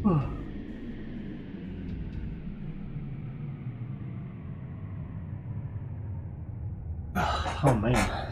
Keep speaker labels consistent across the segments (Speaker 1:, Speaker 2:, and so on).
Speaker 1: Oh man.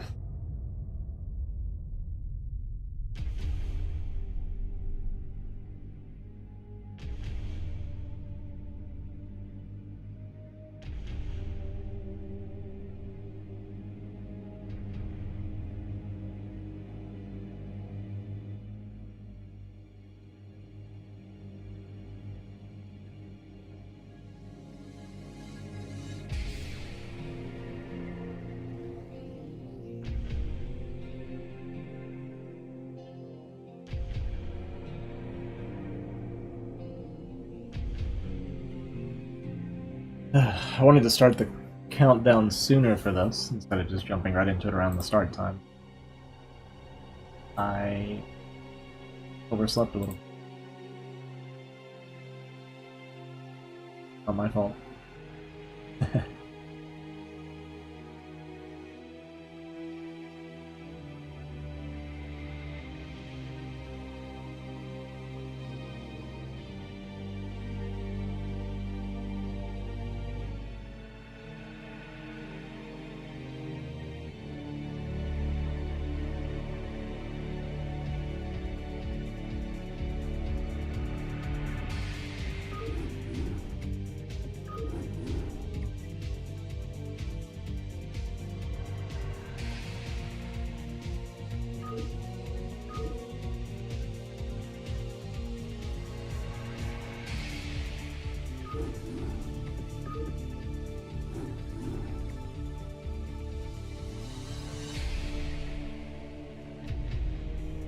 Speaker 1: I wanted to start the countdown sooner for this, instead of just jumping right into it around the start time. I overslept a little. Not my fault.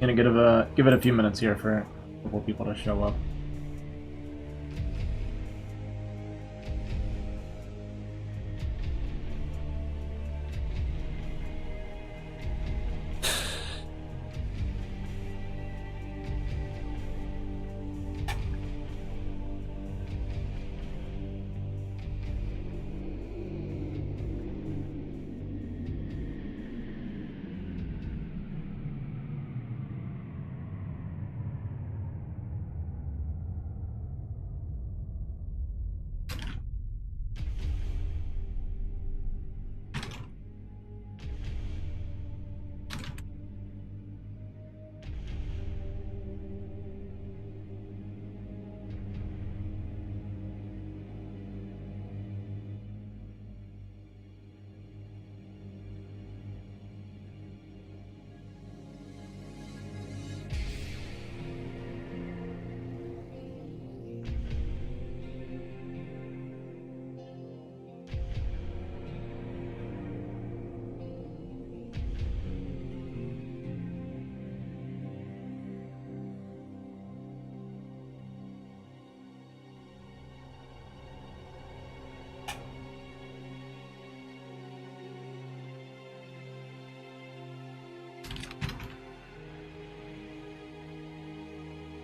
Speaker 1: Gonna give it a few minutes here for a couple people to show up.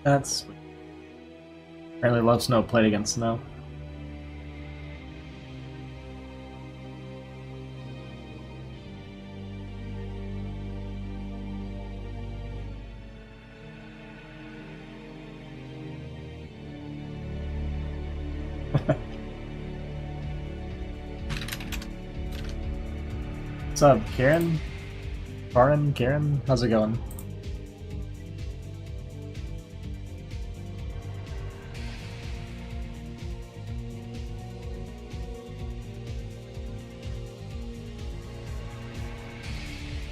Speaker 1: That's apparently Love Snow played against Snow. What's up, Karen? Karen? How's it going?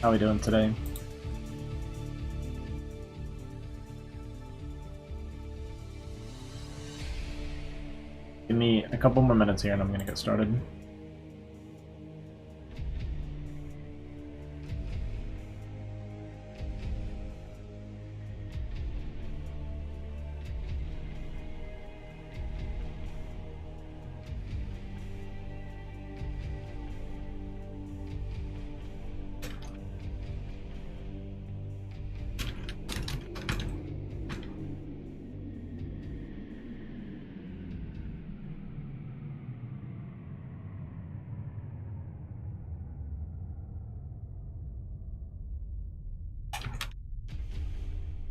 Speaker 1: How are we doing today? Give me a couple more minutes here and I'm gonna get started.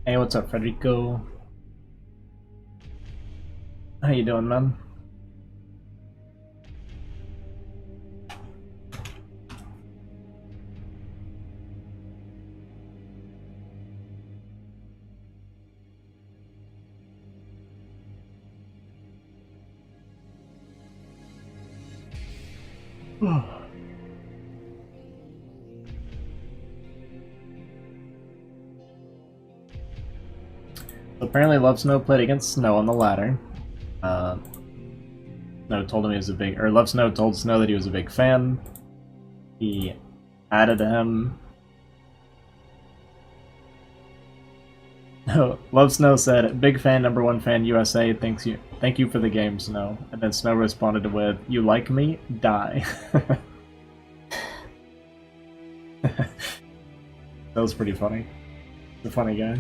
Speaker 1: Hey, what's up, Federico? How you doing, man? Apparently, Love Snow played against Snow on the ladder. Snow told him he was a big, or Love Snow told Snow that he was a big fan. He added him. No, Love Snow said, "Big fan, #1 fan, USA. Thank you for the game, Snow." And then Snow responded with, "You like me? Die." That was pretty funny. He's a funny guy.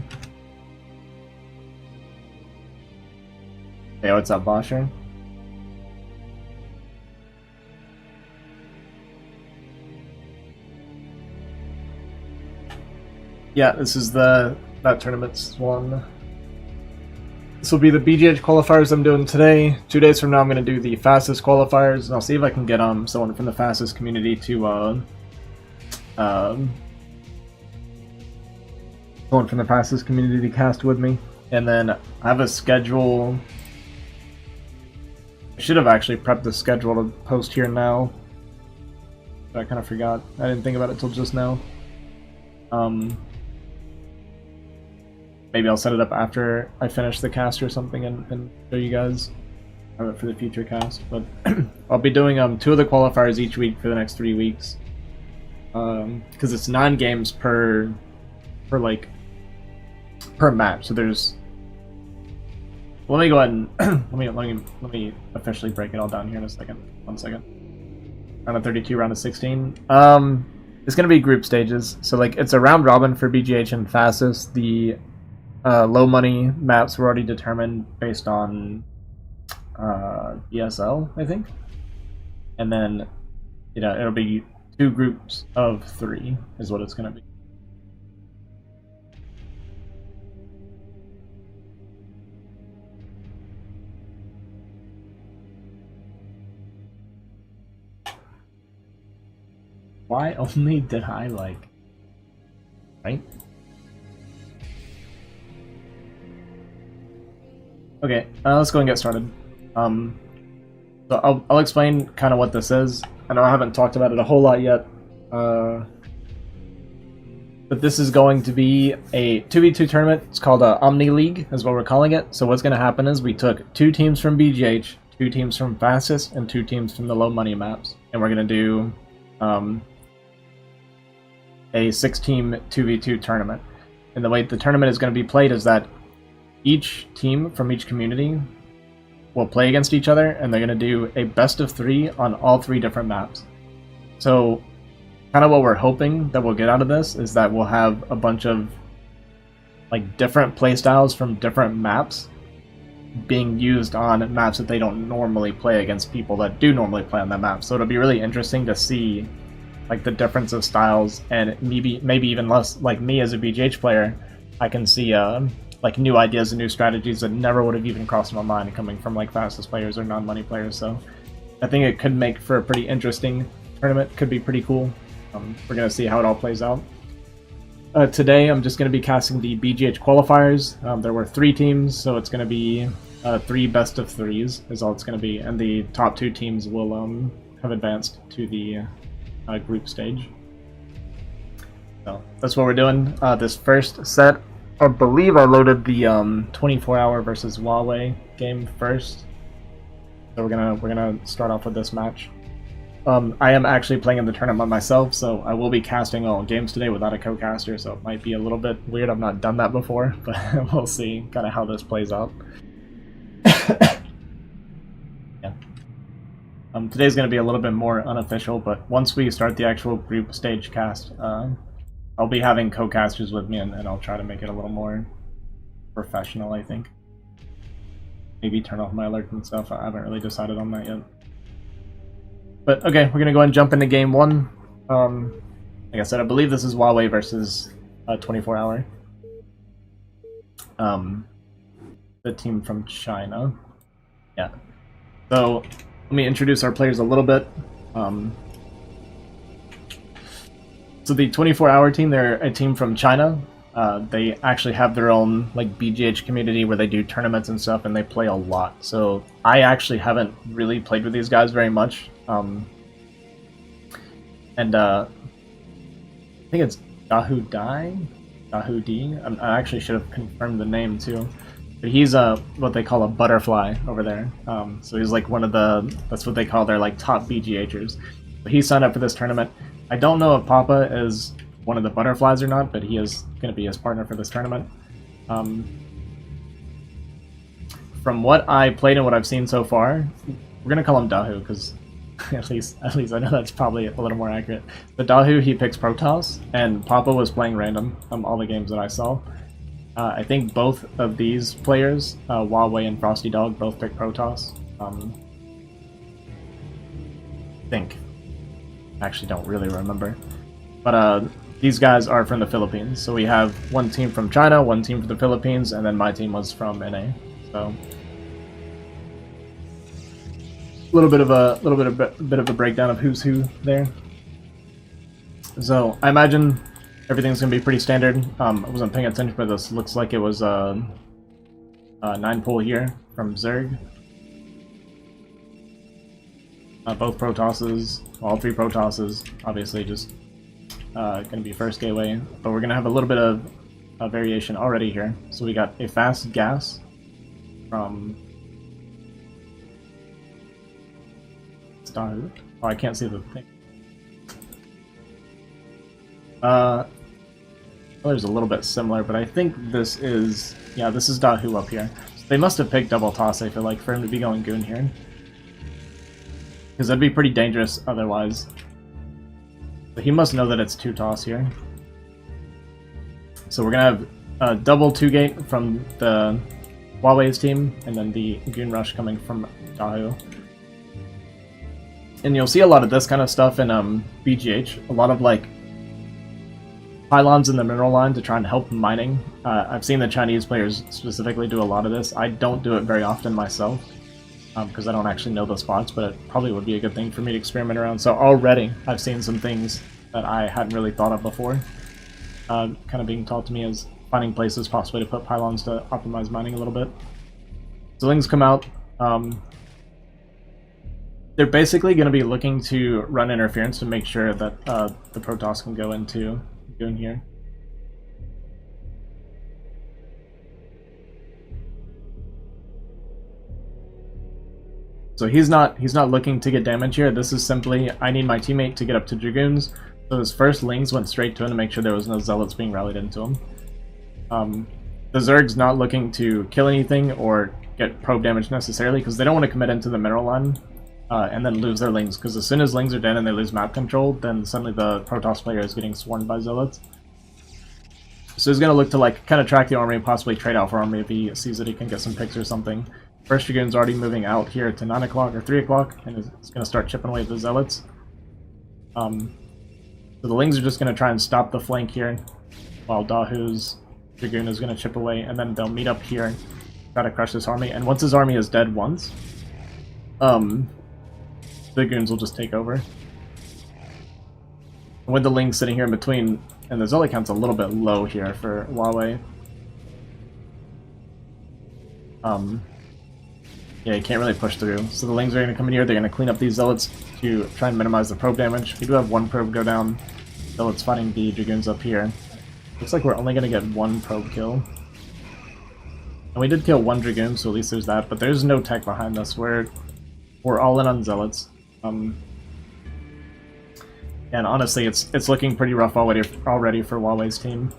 Speaker 1: Hey, what's up, Bosher? Yeah, this is that tournament's one. This will be the BGH qualifiers I'm doing today. 2 days from now, I'm going to do the fastest qualifiers, and I'll see if I can get someone from the fastest community to someone from the fastest community to cast with me. And then I have a schedule. I should have actually prepped the schedule to post here now, but I kind of forgot. I didn't think about it till just now. Maybe I'll set it up after I finish the cast or something and show you guys. Have it for the future cast. But I'll be doing 2 of the qualifiers each week for the next 3 weeks. Because it's 9 games per match. So there's. Let me go ahead and let me officially break it all down here in a second. 1 second. Round of 32, round of 16. It's gonna be group stages. So like it's a round robin for BGH and fastest. The low money maps were already determined based on ESL, I think. And then it'll be 2 groups of 3 is what it's gonna be. Why only did I like? Right? Okay, let's go and get started. So I'll explain kind of what this is. I know I haven't talked about it a whole lot yet, but this is going to be a 2v2 tournament. It's called Omni League, is what we're calling it. So what's going to happen is we took 2 teams from BGH, 2 teams from Fastest, and 2 teams from the low money maps, and we're going to do a 6-team 2v2 tournament. And the way the tournament is going to be played is that each team from each community will play against each other, and they're going to do a best of 3 on all 3 different maps. So kind of what we're hoping that we'll get out of this is that we'll have a bunch of like different playstyles from different maps being used on maps that they don't normally play against people that do normally play on that map. So it'll be really interesting to see like the difference of styles, and maybe even less like me as a BGH player, I can see like new ideas and new strategies that never would have even crossed my mind coming from like fastest players or non-money players. So I think it could make for a pretty interesting tournament. Could be pretty cool. We're gonna see how it all plays out. Today I'm just gonna be casting the BGH qualifiers. There were 3 teams, so it's gonna be 3 best of 3s is all it's gonna be, and the top 2 teams will have advanced to the group stage. So that's what we're doing. This first set, I believe I loaded the 24-hour versus Huawei game first. So we're gonna start off with this match. I am actually playing in the tournament myself, so I will be casting all games today without a co-caster, so it might be a little bit weird. I've not done that before, but we'll see kind of how this plays out. Yeah. Today's going to be a little bit more unofficial, but once we start the actual group stage cast, I'll be having co-casters with me, and I'll try to make it a little more professional, I think. Maybe turn off my alerts and stuff. I haven't really decided on that yet. But okay, we're going to go ahead and jump into game 1. Like I said, I believe this is Huawei versus 24-hour. The team from China. Yeah. So let me introduce our players a little bit. So the 24-hour team, they're a team from China. They actually have their own like BGH community where they do tournaments and stuff, and they play a lot. So I actually haven't really played with these guys very much. I think it's Dahu D. I actually should have confirmed the name too. But he's what they call a butterfly over there. So he's like one of that's what they call their like top BGHers. But he signed up for this tournament. I don't know if Papa is one of the butterflies or not, but he is going to be his partner for this tournament. From what I played and what I've seen so far, we're going to call him Dahu because at least I know that's probably a little more accurate. But Dahu, he picks Protoss, and Papa was playing random all the games that I saw. I think both of these players, Huawei and Frosty Dog, both picked Protoss. I actually don't really remember. But these guys are from the Philippines. So we have one team from China, one team from the Philippines, and then my team was from NA. So a little bit of a breakdown of who's who there. So I imagine everything's gonna be pretty standard. I wasn't paying attention, but this looks like it was a 9-pull here from Zerg. Both Protosses, all 3 Protosses, obviously just gonna be first gateway, but we're gonna have a little bit of a variation already here. So we got a fast gas from Dahu. Oh, I can't see the thing. There's a little bit similar, but I think this is this is Dahu up here. So they must have picked double toss, I feel like, for him to be going goon here. Because that'd be pretty dangerous otherwise. But he must know that it's 2 toss here. So we're gonna have a double 2-gate from the Huawei's team, and then the goon rush coming from Dahu. And you'll see a lot of this kind of stuff in BGH. A lot of like pylons in the mineral line to try and help mining. I've seen the Chinese players specifically do a lot of this. I don't do it very often myself. Because I don't actually know the spots, but it probably would be a good thing for me to experiment around. So already I've seen some things that I hadn't really thought of before, kind of being taught to me as finding places possibly to put pylons to optimize mining a little bit. So things come out. They're basically going to be looking to run interference to make sure that the Protoss can go into goon here. So he's not looking to get damage here. This is simply, I need my teammate to get up to Dragoons. So his first Lings went straight to him to make sure there was no Zealots being rallied into him. The Zerg's not looking to kill anything or get probe damage necessarily because they don't want to commit into the mineral line and then lose their Lings. Because as soon as Lings are dead and they lose map control, then suddenly the Protoss player is getting swarmed by Zealots. So he's going to look to like kind of track the army and possibly trade out for army if he sees that he can get some picks or something. First Dragoon's already moving out here to 9 o'clock or 3 o'clock, and is going to start chipping away at the Zealots. So the Lings are just going to try and stop the flank here, while Dahu's Dragoon is going to chip away, and then they'll meet up here and try to crush this army. And once his army is dead once, the Dragoons will just take over. And with the Lings sitting here in between, and the Zealot count's a little bit low here for Huawei. Yeah, you can't really push through. So the Lings are going to come in here, they're going to clean up these Zealots to try and minimize the probe damage. We do have 1 probe go down. Zealots fighting the Dragoons up here. Looks like we're only going to get 1 probe kill. And we did kill 1 Dragoon, so at least there's that, but there's no tech behind us. We're all in on Zealots. And honestly, it's looking pretty rough already for Huawei's team.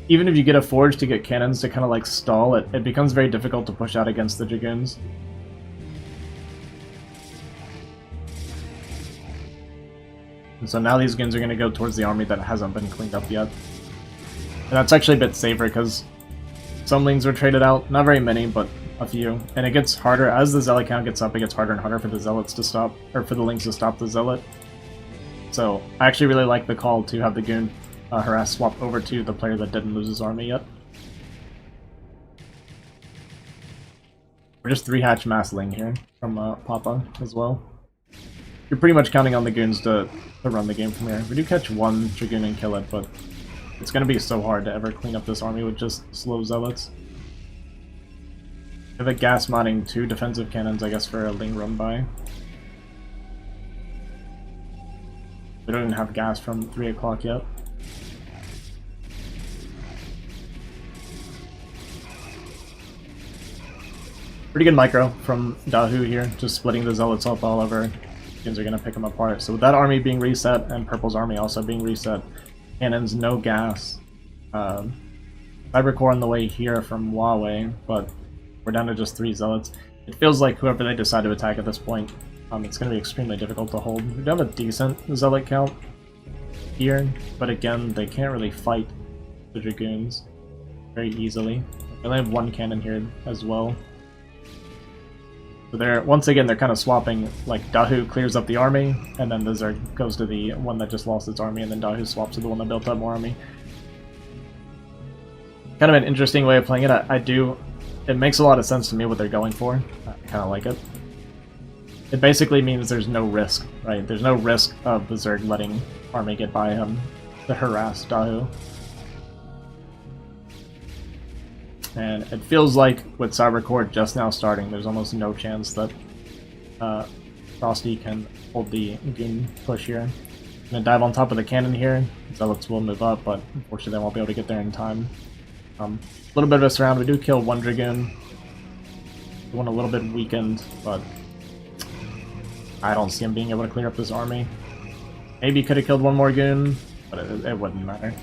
Speaker 1: Even if you get a forge to get cannons to kind of like stall, it becomes very difficult to push out against the Dragoons. And so now these goons are going to go towards the army that hasn't been cleaned up yet. And that's actually a bit safer because some Lings were traded out, not very many, but a few. And it gets harder, as the Zealot count gets up, it gets harder and harder for the Zealots to stop, or for the Lings to stop the Zealot. So I actually really like the call to have the goon harass swap over to the player that didn't lose his army yet. We're just 3-hatch mass ling here from Papa as well. You're pretty much counting on the goons to run the game from here. We do catch one Dragoon and kill it, but it's going to be so hard to ever clean up this army with just slow zealots. We have a gas modding 2 defensive cannons, I guess, for a ling run by. We don't even have gas from 3 o'clock yet. Pretty good micro from Dahu here, just splitting the zealots up all over. Goons are going to pick them apart. So with that army being reset, and Purple's army also being reset, cannons, no gas. Cybercore on the way here from Huawei, but we're down to just 3 zealots. It feels like whoever they decide to attack at this point, it's going to be extremely difficult to hold. We do have a decent zealot count here, but again, they can't really fight the Dragoons very easily. They only have 1 cannon here as well. So they're, once again, they're kind of swapping, like Dahu clears up the army, and then the Zerg goes to the one that just lost its army, and then Dahu swaps to the one that built up more army. Kind of an interesting way of playing it. It makes a lot of sense to me what they're going for. I kind of like it. It basically means there's no risk, right? There's no risk of the Zerg letting army get by him to harass Dahu. And it feels like with Cybercore just now starting, there's almost no chance that Frosty can hold the goon push here. I'm gonna dive on top of the cannon here. Zealots will move up, but unfortunately they won't be able to get there in time. A little bit of a surround. We do kill 1 Dragoon. The one a little bit weakened, but I don't see him being able to clear up this army. Maybe could have killed 1 more goon, but it wouldn't matter.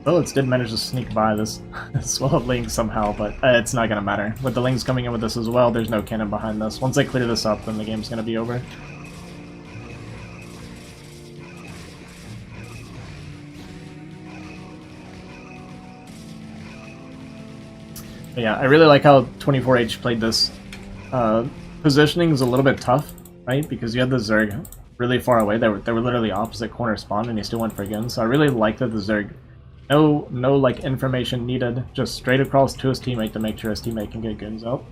Speaker 1: Zealots did manage to sneak by this swell of Ling somehow, but it's not going to matter. With the Lings coming in with this as well, there's no cannon behind this. Once they clear this up, then the game's going to be over. But yeah, I really like how 24H played this. Positioning is a little bit tough, right? Because you had the Zerg really far away. They were literally opposite corner spawn, and he still went for goons. So I really like that the Zerg... No like information needed, just straight across to his teammate to make sure his teammate can get goons out.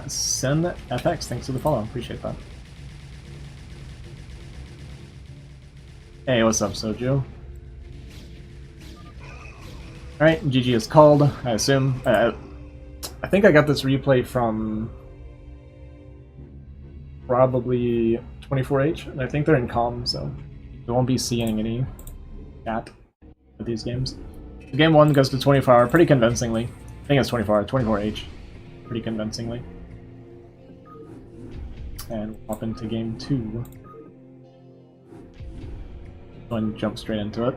Speaker 1: Send FX, thanks for the follow, appreciate that. Hey, what's up, Soju? Alright, GG is called, I assume. I think I got this replay from probably 24H, and I think they're in comm, so we won't be seeing any chat with these games. So game 1 goes to 24-hour pretty convincingly. I think it's 24-hour, 24H pretty convincingly. And we'll hop into game 2. Go and jump straight into it.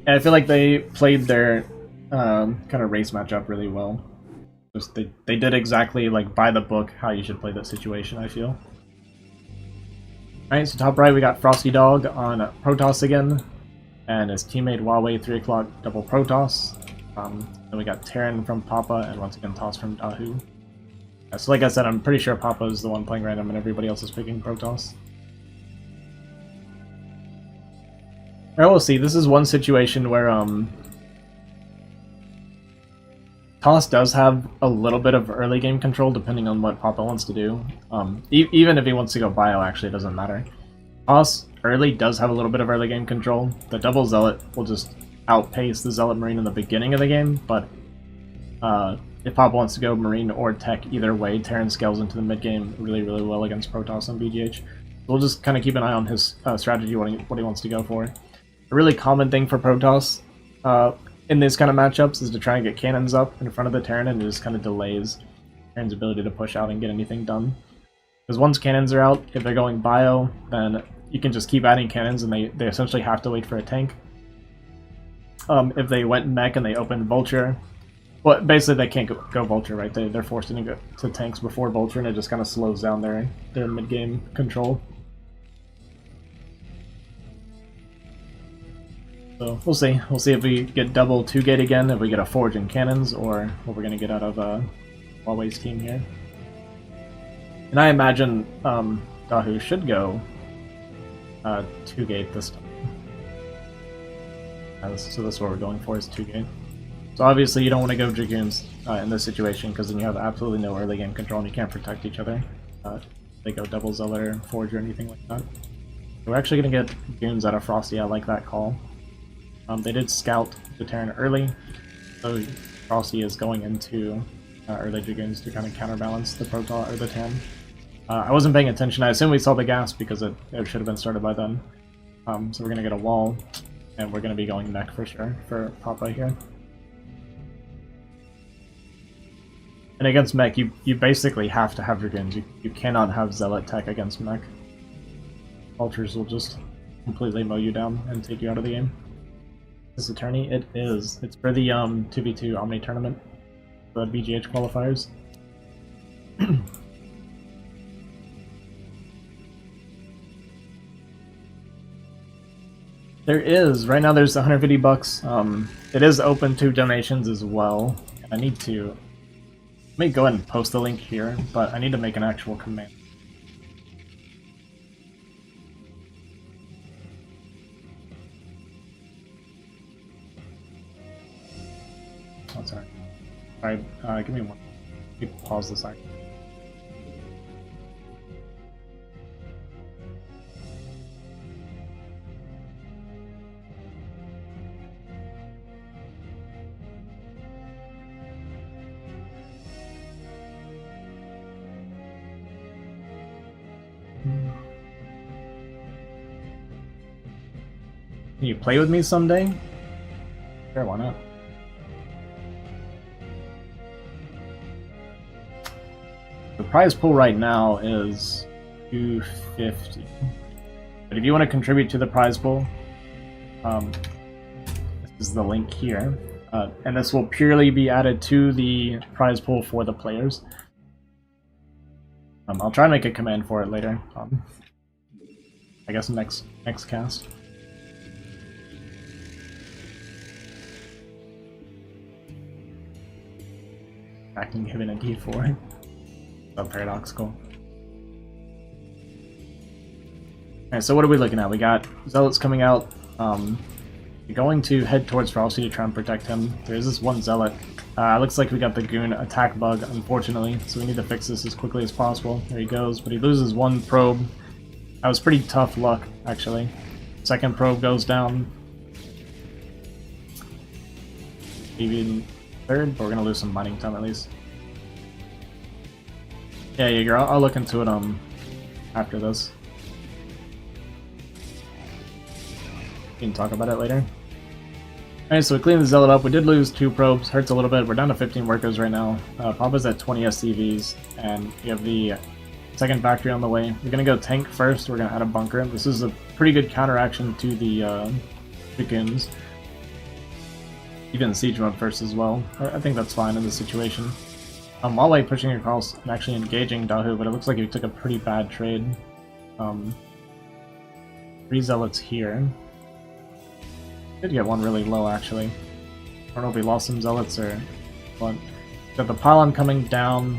Speaker 1: And I feel like they played their kind of race matchup really well. Just they did exactly like by the book how you should play that situation, I feel. Alright, so top right we got Frosty Dog on Protoss again, and his teammate Huawei 3 o'clock double Protoss. Then we got Terran from Papa, and once again Toss from Dahu. So like I said, I'm pretty sure Papa is the one playing random and everybody else is picking Protoss. Alright, we'll see. This is one situation where Toss does have a little bit of early game control depending on what Papa wants to do. Even if he wants to go bio, actually, it doesn't matter. Toss early does have a little bit of early game control. The double Zealot will just outpace the Zealot Marine in the beginning of the game, but if Papa wants to go Marine or Tech, either way, Terran scales into the mid game really, really well against Protoss and BGH. So we'll just kind of keep an eye on his strategy, what he wants to go for. A really common thing for Protoss in these kind of matchups is to try and get cannons up in front of the Terran, and it just kind of delays Terran's ability to push out and get anything done. Because once cannons are out, if they're going bio, then you can just keep adding cannons and they essentially have to wait for a tank. If they went mech and they opened Vulture, well, basically they can't go Vulture, right? They're forced to go to tanks before Vulture, and it just kind of slows down their mid-game control. So we'll see. We'll see if we get double 2-gate again, if we get a Forge and cannons, or what we're going to get out of Huawei's team here. And I imagine Dahu should go 2-gate this time. So that's what we're going for, is 2 gate. So obviously you don't want to go Dragoons in this situation, because then you have absolutely no early game control and you can't protect each other. They go double Zealot or Forge or anything like that. So we're actually going to get Goons out of Frosty. I like that call. They did scout the Terran early, so Frosty is going into early Dragoons to kind of counterbalance the Protoss or the Terran. I wasn't paying attention. I assume we saw the gas because it should have been started by then. So we're going to get a wall, and we're going to be going mech for sure for Papa here. And against mech, you basically have to have Dragoons. You cannot have Zealot tech against mech. Vultures will just completely mow you down and take you out of the game. Is this attorney? It is. It's for the 2v2 Omni tournament, the BGH qualifiers. There is. Right now there's 150 bucks. It is open to donations as well. I need to... Let me go ahead and post the link here, but I need to make an actual command. Oh, sorry. Alright, give me one. Let me pause this actually. Can you play with me someday? Sure, why not? The prize pool right now is $250. But if you want to contribute to the prize pool, this is the link here. And this will purely be added to the prize pool for the players. I'll try and make a command for it later. I guess next cast. Backing given a D4. So paradoxical. Alright, so what are we looking at? We got Zealots coming out. We're going to head towards Frosty to try and protect him. There's this one Zealot. Looks like we got the Goon attack bug, unfortunately, so we need to fix this as quickly as possible. There he goes, but he loses one probe. That was pretty tough luck, actually. Second probe goes down. Even third, but we're gonna lose some mining time at least. Yeah, Jaeger, I'll look into it after this. We can talk about it later. Alright, so we cleaned the Zealot up. We did lose 2 probes, hurts a little bit. We're down to 15 workers right now. Papa's at 20 SCVs, and we have the second factory on the way. We're gonna go tank first. We're gonna add a bunker. This is a pretty good counteraction to the Goons. Even siege mode first as well. I think that's fine in this situation. While like pushing across and actually engaging Dahu, but it looks like he took a pretty bad trade. 3 Zealots here. Did get one really low actually. I don't know if we lost some Zealots or what. Got the pylon coming down.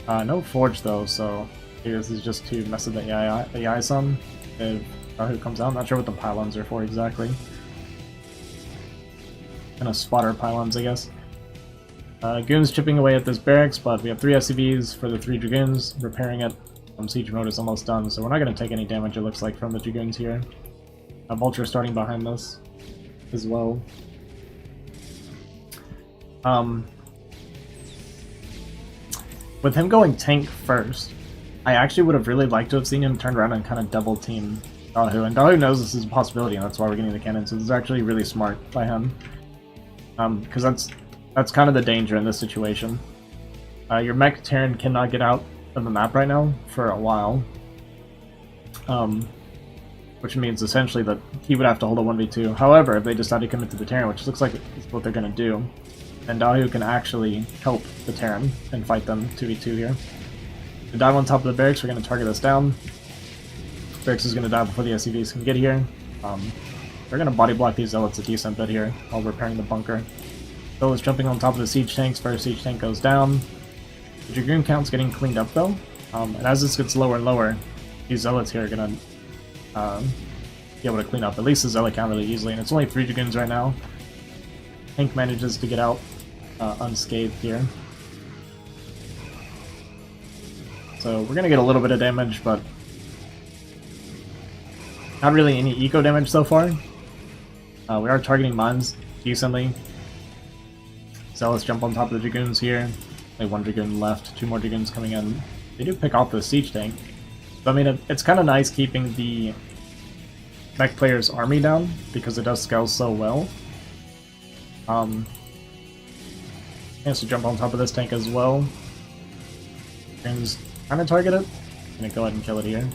Speaker 1: No Forge though, so maybe this is just to mess with the AI some. If Dahu comes out, I'm not sure what the pylons are for exactly. Kind of spotter pylons, I guess. Goons chipping away at this barracks, but we have 3 SCVs for the 3 Dragoons. Repairing it. Siege mode is almost done, so we're not going to take any damage, it looks like, from the Dragoons here. Vulture starting behind this as well. With him going tank first, I actually would have really liked to have seen him turn around and kind of double team Dahu, and Dahu knows this is a possibility, and that's why we're getting the cannon, so this is actually really smart by him. Because that's kind of the danger in this situation. Your mech Terran cannot get out of the map right now for a while. Which means essentially that he would have to hold a 1v2. However, if they decide to commit to the Terran, which looks like it's what they're going to do, then Dahu can actually help the Terran and fight them 2v2 here. To dive on top of the barracks, we're going to target this down. Barracks is going to die before the SCVs can get here. We're going to body block these Zealots a decent bit here while repairing the bunker. Zealots jumping on top of the siege tanks. First siege tank goes down. The Dragoon count's getting cleaned up though. And as this gets lower and lower, these Zealots here are going to be able to clean up at least the Zealot count really easily, and it's only 3 Dragoons right now. Tank manages to get out unscathed here. So we're gonna get a little bit of damage, but not really any eco damage so far. We are targeting mines decently. Zealots jump on top of the Dragoons here. Only 1 Dragoon left, 2 more Dragoons coming in. They do pick off the siege tank. So I mean, it's kind of nice keeping the mech player's army down, because it does scale so well. Chance to jump on top of this tank as well. Dragoons kind of target it. I'm gonna go ahead and kill it here.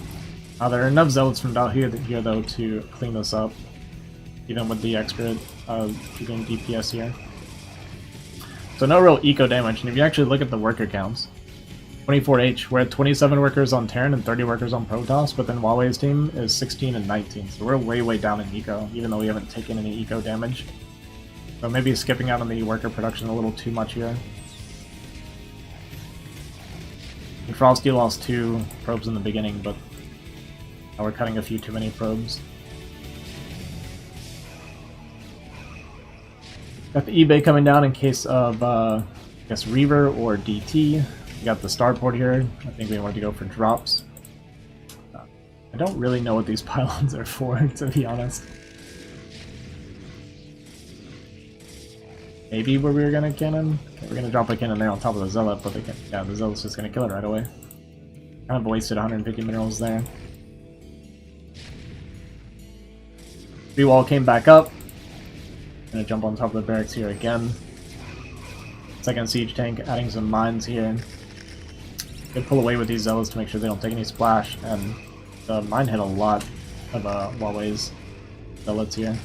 Speaker 1: There are enough Zealots from down here though to clean this up, even with the extra Dragoon DPS here. So no real eco damage, and if you actually look at the worker counts, 24H, we're at 27 workers on Terran and 30 workers on Protoss, but then Huawei's team is 16 and 19, so we're way down in eco, even though we haven't taken any eco damage. So maybe skipping out on the worker production a little too much here. And Frosty lost 2 probes in the beginning, but now we're cutting a few too many probes. Got the eBay coming down in case of, I guess, Reaver or DT. We got the starport here. I think we wanted to go for drops. I don't really know what these pylons are for, to be honest. Maybe where we were gonna cannon? Okay, we're gonna drop a cannon there on top of the Zealot, but yeah, the Zealot's just gonna kill it right away. Kind of wasted 150 minerals there. B-wall came back up. Gonna jump on top of the barracks here again. Second siege tank, adding some mines here. Good pull away with these Zealots to make sure they don't take any splash, and the mine hit a lot of Huawei's Zealots here.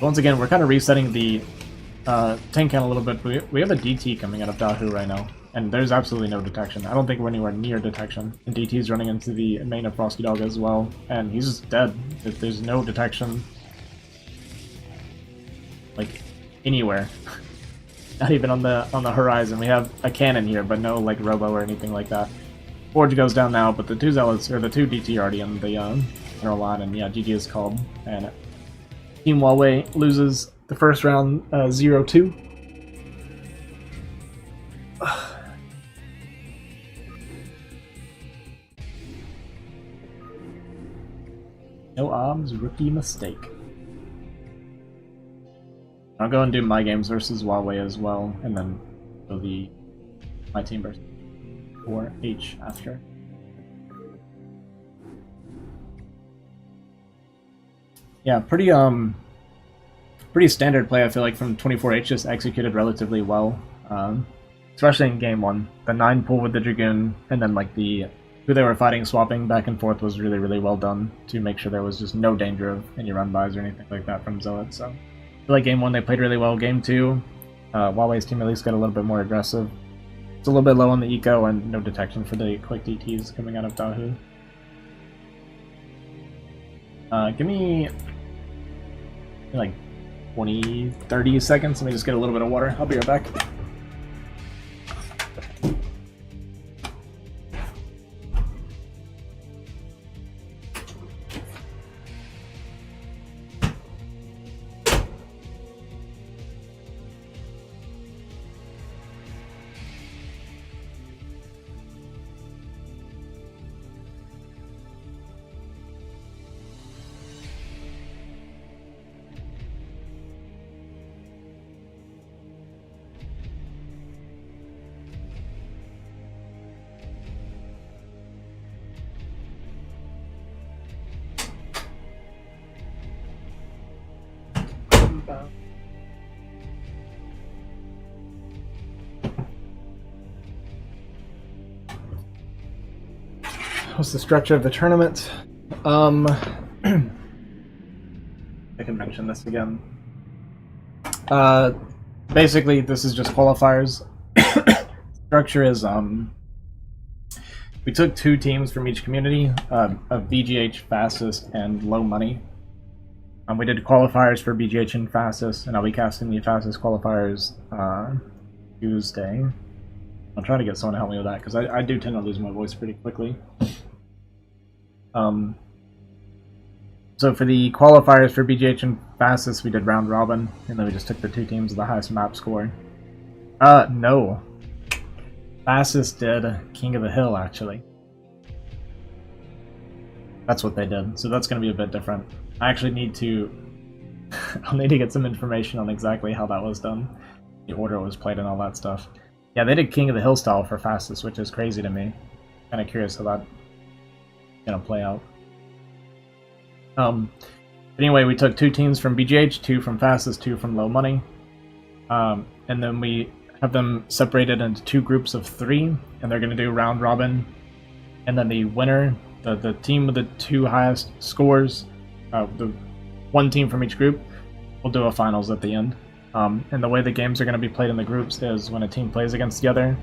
Speaker 1: Once again, we're kind of resetting the tank count a little bit. We have a DT coming out of Dahu right now, and there's absolutely no detection. I don't think we're anywhere near detection. And DT's running into the main of Frosty Dog as well, and he's just dead. There's no detection. Like, anywhere. Not even on the horizon. We have a cannon here, but no like robo or anything like that. Forge goes down now, but the 2 Zealots, or the 2 DT are already on the general line, and yeah, GG is called. And Team Huawei loses the first round 0-2. No arms, rookie mistake. I'll go and do my games versus Huawei as well, and then go my team versus 4H after. Yeah, pretty standard play, I feel like, from 24H, just executed relatively well. Especially in game 1. The 9 pull with the Dragoon, and then like who they were fighting, swapping back and forth was really well done to make sure there was just no danger of any run-bys or anything like that from Zealot, so. I feel like game 1 they played really well. Game 2, Huawei's team at least got a little bit more aggressive. It's a little bit low on the eco and no detection for the quick DTs coming out of Dahu. Give me like 20-30 seconds. Let me just get a little bit of water. I'll be right back. What's the structure of the tournament? I can mention this again. Basically, this is just qualifiers. Structure is we took 2 teams from each community, of BGH, fastest, and low money. We did qualifiers for BGH and fastest, and I'll be casting the fastest qualifiers Tuesday. I'll try to get someone to help me with that, because I do tend to lose my voice pretty quickly. So for the qualifiers for BGH and Fastest, we did round robin, and then we just took the 2 teams with the highest map score. No. Fastest did King of the Hill, actually. That's what they did, so that's going to be a bit different. I actually need to... I'll need to get some information on exactly how that was done. The order it was played and all that stuff. Yeah, they did King of the Hill style for Fastest, which is crazy to me. Kind of curious how that's going to play out. Anyway, we took 2 teams from BGH, 2 from Fastest, 2 from Low Money. And then we have them separated into 2 groups of 3, and they're going to do round robin. And then the winner, the team with the 2 highest scores, the 1 team from each group, will do a finals at the end. And the way the games are going to be played in the groups is when a team plays against the other,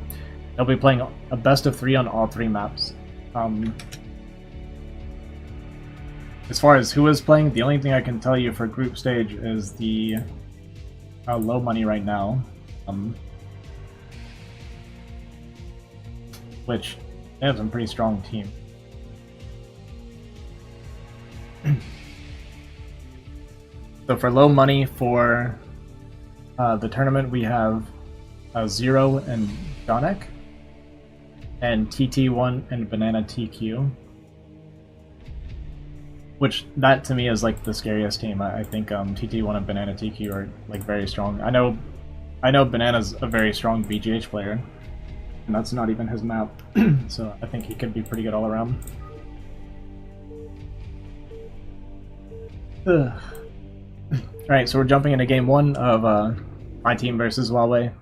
Speaker 1: they'll be playing a best of 3 on all 3 maps. As far as who is playing, the only thing I can tell you for group stage is the Low Money right now, which they have some pretty strong team. So for Low Money for the tournament, we have Zero and Donek, and TT1 and Banana TQ. Which, that to me is like the scariest team. I think TT1 and Banana TQ are like very strong. I know Banana's a very strong BGH player, and that's not even his map, so I think he could be pretty good all around. Alright, so we're jumping into game 1 of my team versus Huawei.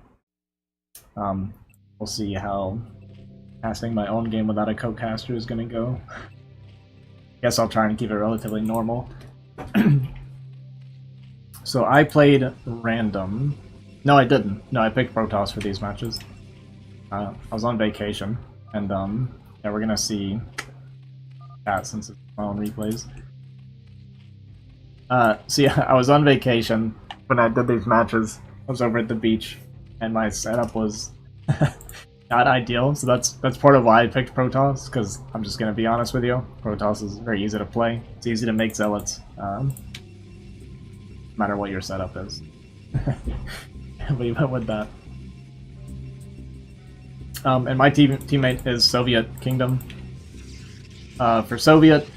Speaker 1: We'll see how casting my own game without a co-caster is going to go. Guess I'll try and keep it relatively normal. So I played random. No, I didn't. No, I picked Protoss for these matches. I was on vacation, and yeah, we're gonna see that since it's my own replays. So yeah, I was on vacation when I did these matches. I was over at the beach, and my setup was not ideal, so that's part of why I picked Protoss, because I'm just going to be honest with you, Protoss is very easy to play. It's easy to make zealots, no matter what your setup is. We went with that. And my teammate is Soviet Kingdom. For Soviet,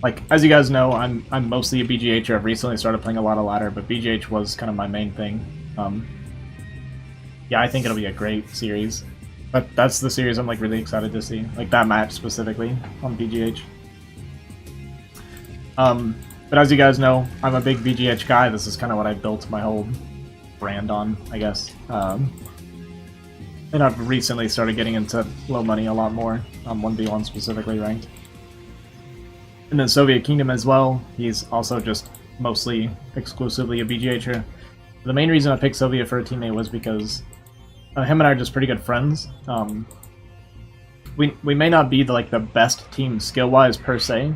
Speaker 1: like, as you guys know, I'm mostly a BGHer. I've recently started playing a lot of ladder, but BGH was kind of my main thing. Yeah, I think it'll be a great series. But that's the series I'm like really excited to see, like that match specifically on BGH. But as you guys know, I'm a big BGH guy. This is kind of what I built my whole brand on, I guess. And I've recently started getting into Low Money a lot more, 1v1 specifically ranked. And then Soviet Kingdom as well. He's also just mostly exclusively a BGHer. The main reason I picked Soviet for a teammate was because him and I are just pretty good friends. We may not be the best team skill-wise per se,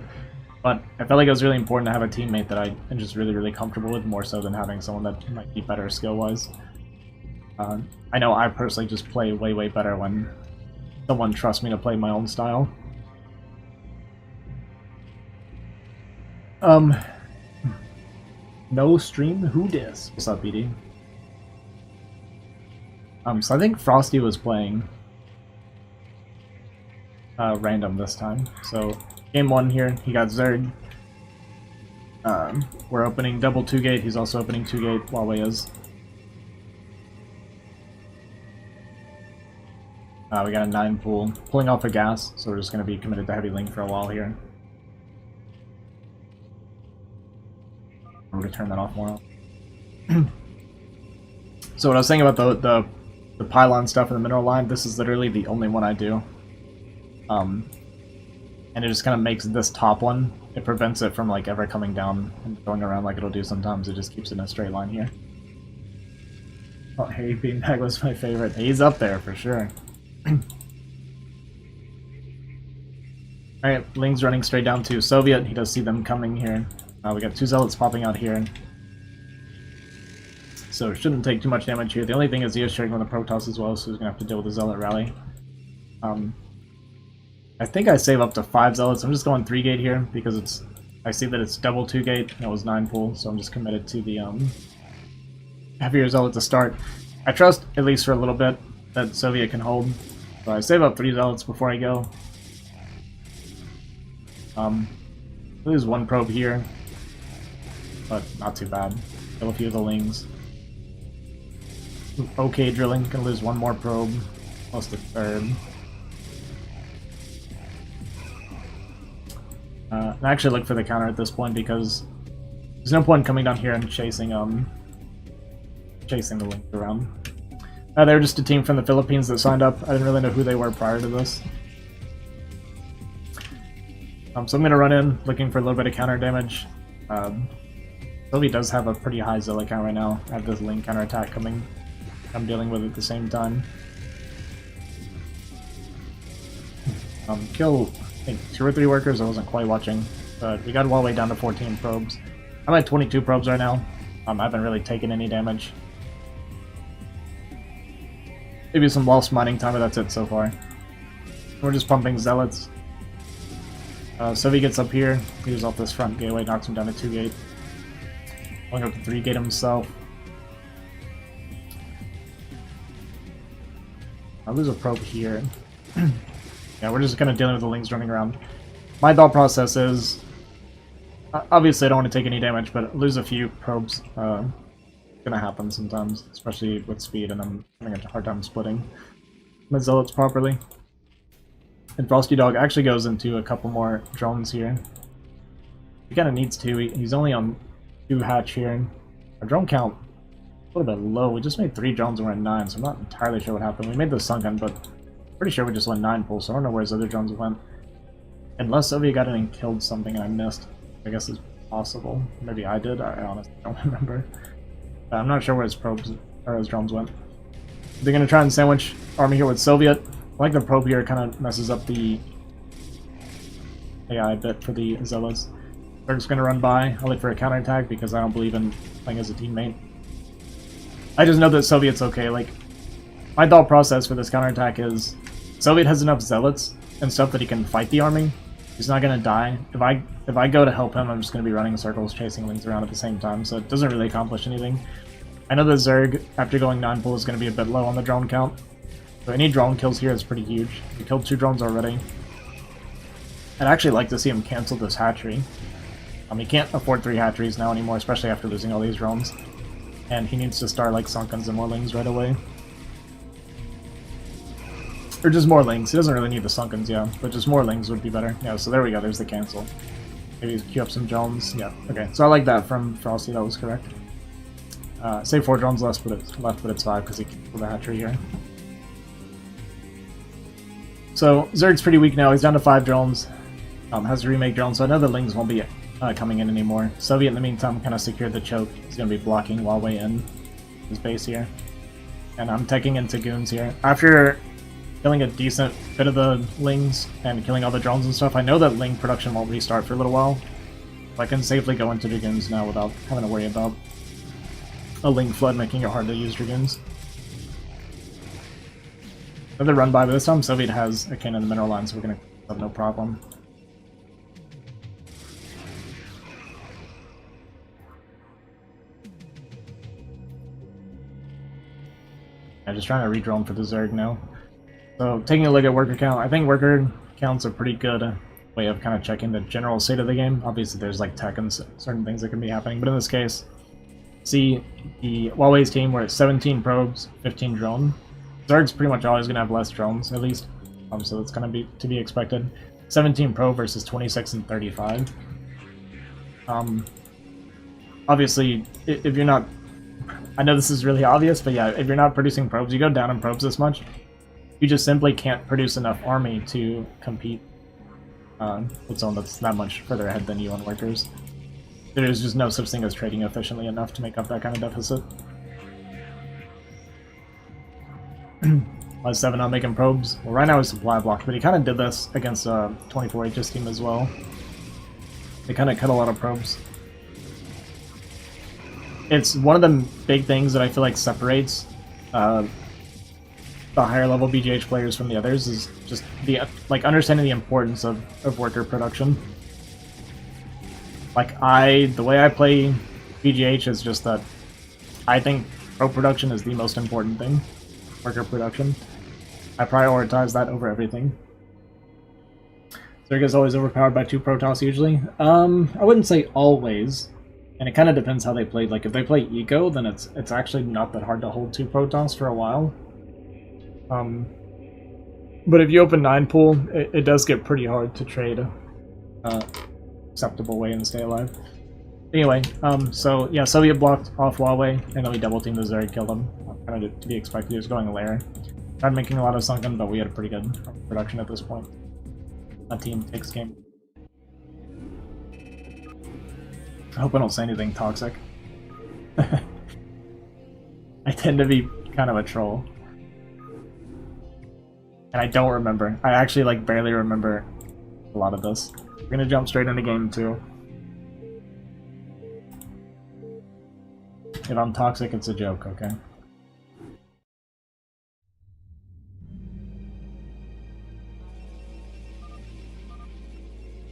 Speaker 1: but I felt like it was really important to have a teammate that I am just really, really comfortable with, more so than having someone that might be better skill-wise. I know I personally just play way, way better when someone trusts me to play my own style. No stream? Who dis? What's up, BD? So I think Frosty was playing random this time. So game 1 here, he got Zerg. We're opening double 2-gate, he's also opening 2-gate, Huawei is. We got a 9 pool, pulling off a gas, so we're just going to be committed to heavy link for a while here. I'm going to turn that off more. So what I was saying about the pylon stuff in the mineral line, this is literally the only one I do. And it just kind of makes this top one, it prevents it from ever coming down and going around like it'll do sometimes. It just keeps it in a straight line here. Oh, hey, Beanbag was my favorite. He's up there for sure. Alright, Ling's running straight down to Soviet. He does see them coming here. We got 2 zealots popping out here. So it shouldn't take too much damage here. The only thing is he is sharing with the Protoss as well, so he's going to have to deal with the zealot rally. I think I save up to 5 zealots. I'm just going 3-gate here because it's I see that it's double 2-gate. That was 9 pull, so I'm just committed to the heavier zealot to start. I trust, at least for a little bit, that Soviet can hold. So I save up 3 zealots before I go. Lose 1 probe here, but not too bad. Kill a few of the lings. Okay, drilling. Gonna lose 1 more probe. Plus the 3rd. And actually look for the counter at this point because there's no point coming down here and chasing the link around. They were just a team from the Philippines that signed up. I didn't really know who they were prior to this. So I'm gonna run in looking for a little bit of counter damage. Sylvie does have a pretty high Zilla count right now. I have this link counter attack coming. I'm dealing with it at the same time. Kill, I think, 2 or 3 workers. I wasn't quite watching, but we got all the way down to 14 probes. I'm at 22 probes right now. I haven't really taken any damage. Maybe some lost mining time, but that's it so far. We're just pumping zealots. Sovi gets up here, he's off this front gateway, knocks him down to 2-gate. Going up to 3-gate himself. I'll lose a probe here. Yeah, we're just kind of dealing with the lings running around. My thought process is, obviously I don't want to take any damage, but lose a few probes. Gonna happen sometimes, especially with speed, and I'm having a hard time splitting my zealots properly. And Frosty Dog actually goes into a couple more drones here. He kind of needs to. He's only on 2 hatch here. Our drone count a little bit low. We just made 3 drones and we're at 9, so I'm not entirely sure what happened. We made the sunken, but pretty sure we just went 9 pulls, so I don't know where his other drones went. Unless Soviet got in and killed something I missed. I guess it's possible. Maybe I did. I honestly don't remember. I'm not sure where his probes or his drones went. They're gonna try and sandwich army here with Soviet. I like the probe here, kind of messes up the AI a bit for the Zealots. Berg's gonna run by. I'll look for a counterattack because I don't believe in playing as a teammate. I just know that Soviet's okay. Like, my thought process for this counterattack is Soviet has enough Zealots and stuff that he can fight the army. He's not gonna die. If I go to help him, I'm just gonna be running circles, chasing lings around at the same time, so it doesn't really accomplish anything. I know the Zerg, after going 9 pull, is gonna be a bit low on the drone count. So any drone kills here is pretty huge. We killed 2 drones already. I'd actually like to see him cancel this hatchery. He can't afford 3 hatcheries now anymore, especially after losing all these drones. And he needs to start like Sunkens and more lings right away. Or just more lings. He doesn't really need the Sunkens, yeah, but just more lings would be better. Yeah, so there we go, there's the cancel. Maybe queue up some drones. Yeah, okay. So I like that from Frosty, that was correct. Say 4 drones left, but it's 5 because he killed the hatchery here. So Zerg's pretty weak now, he's down to 5 drones. Has a remake drone, so I know the lings won't be coming in anymore. Soviet in the meantime kind of secured the choke. He's going to be blocking Huawei in his base here. And I'm teching into goons here. After killing a decent bit of the lings and killing all the drones and stuff, I know that ling production won't restart for a little while. So I can safely go into dragoons now without having to worry about a ling flood making it hard to use dragoons. Another run by, but this time Soviet has a cannon in the mineral line, so we're going to have no problem. I'm just trying to re-drone for the Zerg now. So, taking a look at worker count, I think worker counts are pretty good way of kind of checking the general state of the game. Obviously there's like tech and certain things that can be happening, but in this case, see the Huawei's team, we're at 17 probes, 15 drone. Zerg's pretty much always going to have less drones, at least, so that's going to be to be expected. 17 probe versus 26 and 35. Obviously, if you're not, I know this is really obvious, but yeah, if you're not producing probes, you go down in probes this much, you just simply can't produce enough army to compete with someone that's that much further ahead than you on workers. There's just no such thing as trading efficiently enough to make up that kind of deficit. Was 7 on making probes. Well, right now he's supply blocked, but he kind of did this against 24H's team as well. They kind of cut a lot of probes. It's one of the big things that I feel like separates the higher level BGH players from the others is just the understanding the importance of worker production. Like, the way I play BGH is just that I think pro production is the most important thing. Worker production. I prioritize that over everything. Zerg is always overpowered by 2 Protoss usually. I wouldn't say always. And it kind of depends how they played. Like, if they play Eco, then it's actually not that hard to hold 2 Protoss for a while. But if you open 9 pool, it does get pretty hard to trade acceptable way and stay alive. Anyway, so yeah, Soviet blocked off Huawei, and then we double teamed the Zerg, killed him. Kind of to be expected, he was going lair. Tried making a lot of sunken, but we had a pretty good production at this point. A team takes game. I hope I don't say anything toxic. I tend to be kind of a troll. And I don't remember. I actually, like, barely remember a lot of this. We're gonna jump straight into game 2. If I'm toxic, it's a joke, okay?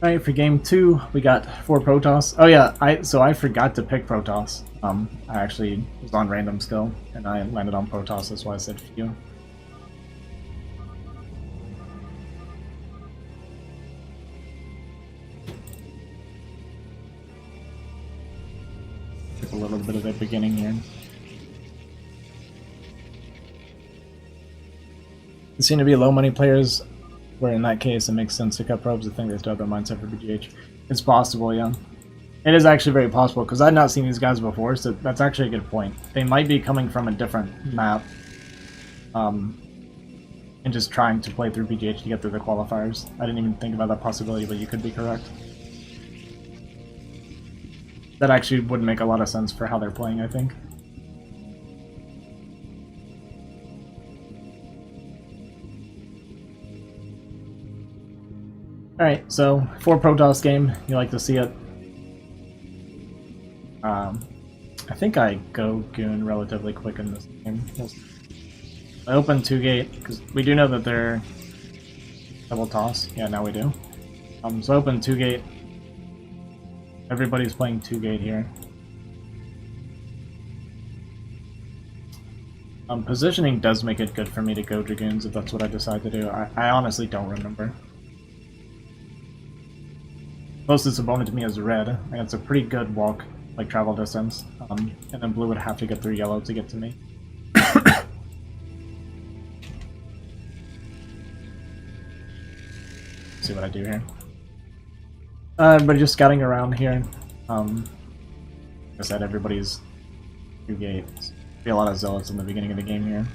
Speaker 1: Alright, for game 2, we got 4 Protoss. Oh yeah, I forgot to pick Protoss. I actually was on random still, and I landed on Protoss, that's why I said few. Took a little bit of the beginning here. There seem to be low money players, where in that case it makes sense to cut probes. I think they still have their mindset for BGH. It's possible, yeah. It is actually very possible, because I've not seen these guys before, so that's actually a good point. They might be coming from a different map, and just trying to play through BGH to get through the qualifiers. I didn't even think about that possibility, but you could be correct. That actually would make a lot of sense for how they're playing, I think. Alright, so 4 Protoss game, you like to see it. I think I go Goon relatively quick in this game. I open 2 gate, because we do know that they're double toss. Yeah, now we do. So I open 2 gate. Everybody's playing 2 gate here. Positioning does make it good for me to go Dragoons if that's what I decide to do. I honestly don't remember. Closest opponent to me is red, and it's a pretty good walk, like travel distance. And then blue would have to get through yellow to get to me. See what I do here. Everybody just scouting around here. Like I said, everybody's 2 gates. Be a lot of zealots in the beginning of the game here.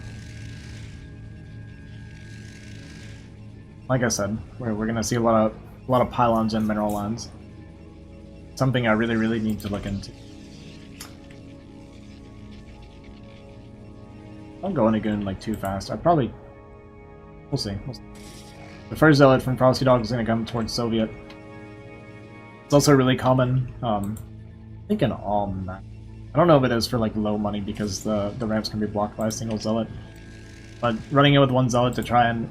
Speaker 1: Like I said, we're gonna see a lot of pylons and mineral lands. Something I really need to look into. I'm going to Goon like too fast. We'll see. The first zealot from Frosty Dog is gonna come towards Soviet. It's also really common, I think in all maps. I don't know if it is for like low money because the ramps can be blocked by a single zealot. But running in with 1 zealot to try and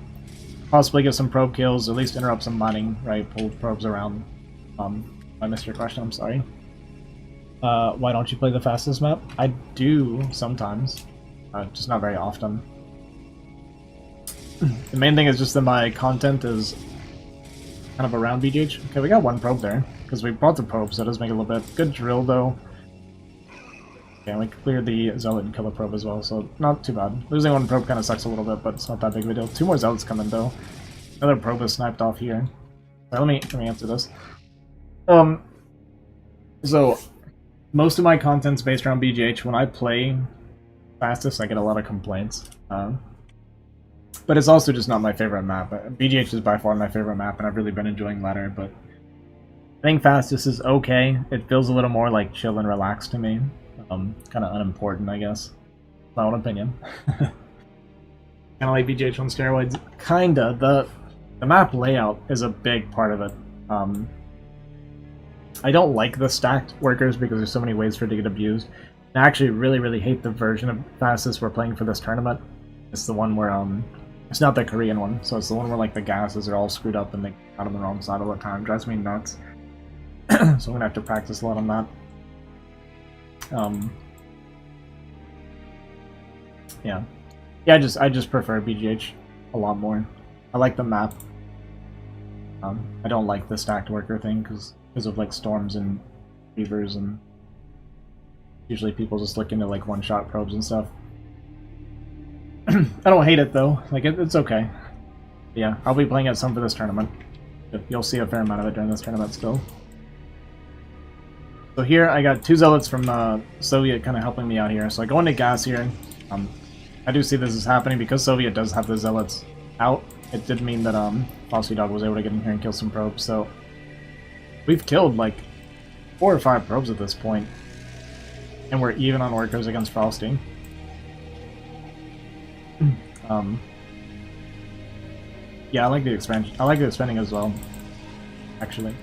Speaker 1: possibly get some probe kills, or at least interrupt some mining, right? Pull probes around. I missed your question, I'm sorry. Why don't you play the fastest map? I do sometimes, just not very often. The main thing is just that my content is kind of around BGH. Okay, we got 1 probe there, because we brought the probe, so that does make it a little bit. Good drill, though. Okay, we cleared the zealot and kill a probe as well, so not too bad. Losing 1 probe kind of sucks a little bit, but it's not that big of a deal. 2 more zealots coming, though. Another probe is sniped off here. Right, let me answer this. So, most of my content's based around BGH. When I play fastest, I get a lot of complaints. But it's also just not my favorite map. BGH is by far my favorite map, and I've really been enjoying ladder, but I think fastest is okay. It feels a little more like chill and relaxed to me. Kind of unimportant, I guess. My own opinion. Kind of like BGH on steroids. Kinda. The map layout is a big part of it. I don't like the stacked workers because there's so many ways for it to get abused. And I actually really hate the version of fastest we're playing for this tournament. It's the one where, it's not the Korean one, so it's the one where like the gases are all screwed up and they out on the wrong side all the time. Drives me nuts. so I'm gonna have to practice a lot on that. Yeah, I just prefer BGH a lot more. I like the map. I don't like the stacked worker thing because of like storms and fevers, and usually people just look into like one-shot probes and stuff. I don't hate it though. Like it's okay. Yeah, I'll be playing it some for this tournament. You'll see a fair amount of it during this tournament still. So here I got 2 zealots from Soviet kind of helping me out here. So I go into gas here. I do see this is happening because Soviet does have the zealots out. It did mean that Frosty Dog was able to get in here and kill some probes. So we've killed like 4 or 5 probes at this point, and we're even on workers against Frosty. Yeah, I like the expansion. I like the expanding as well, actually.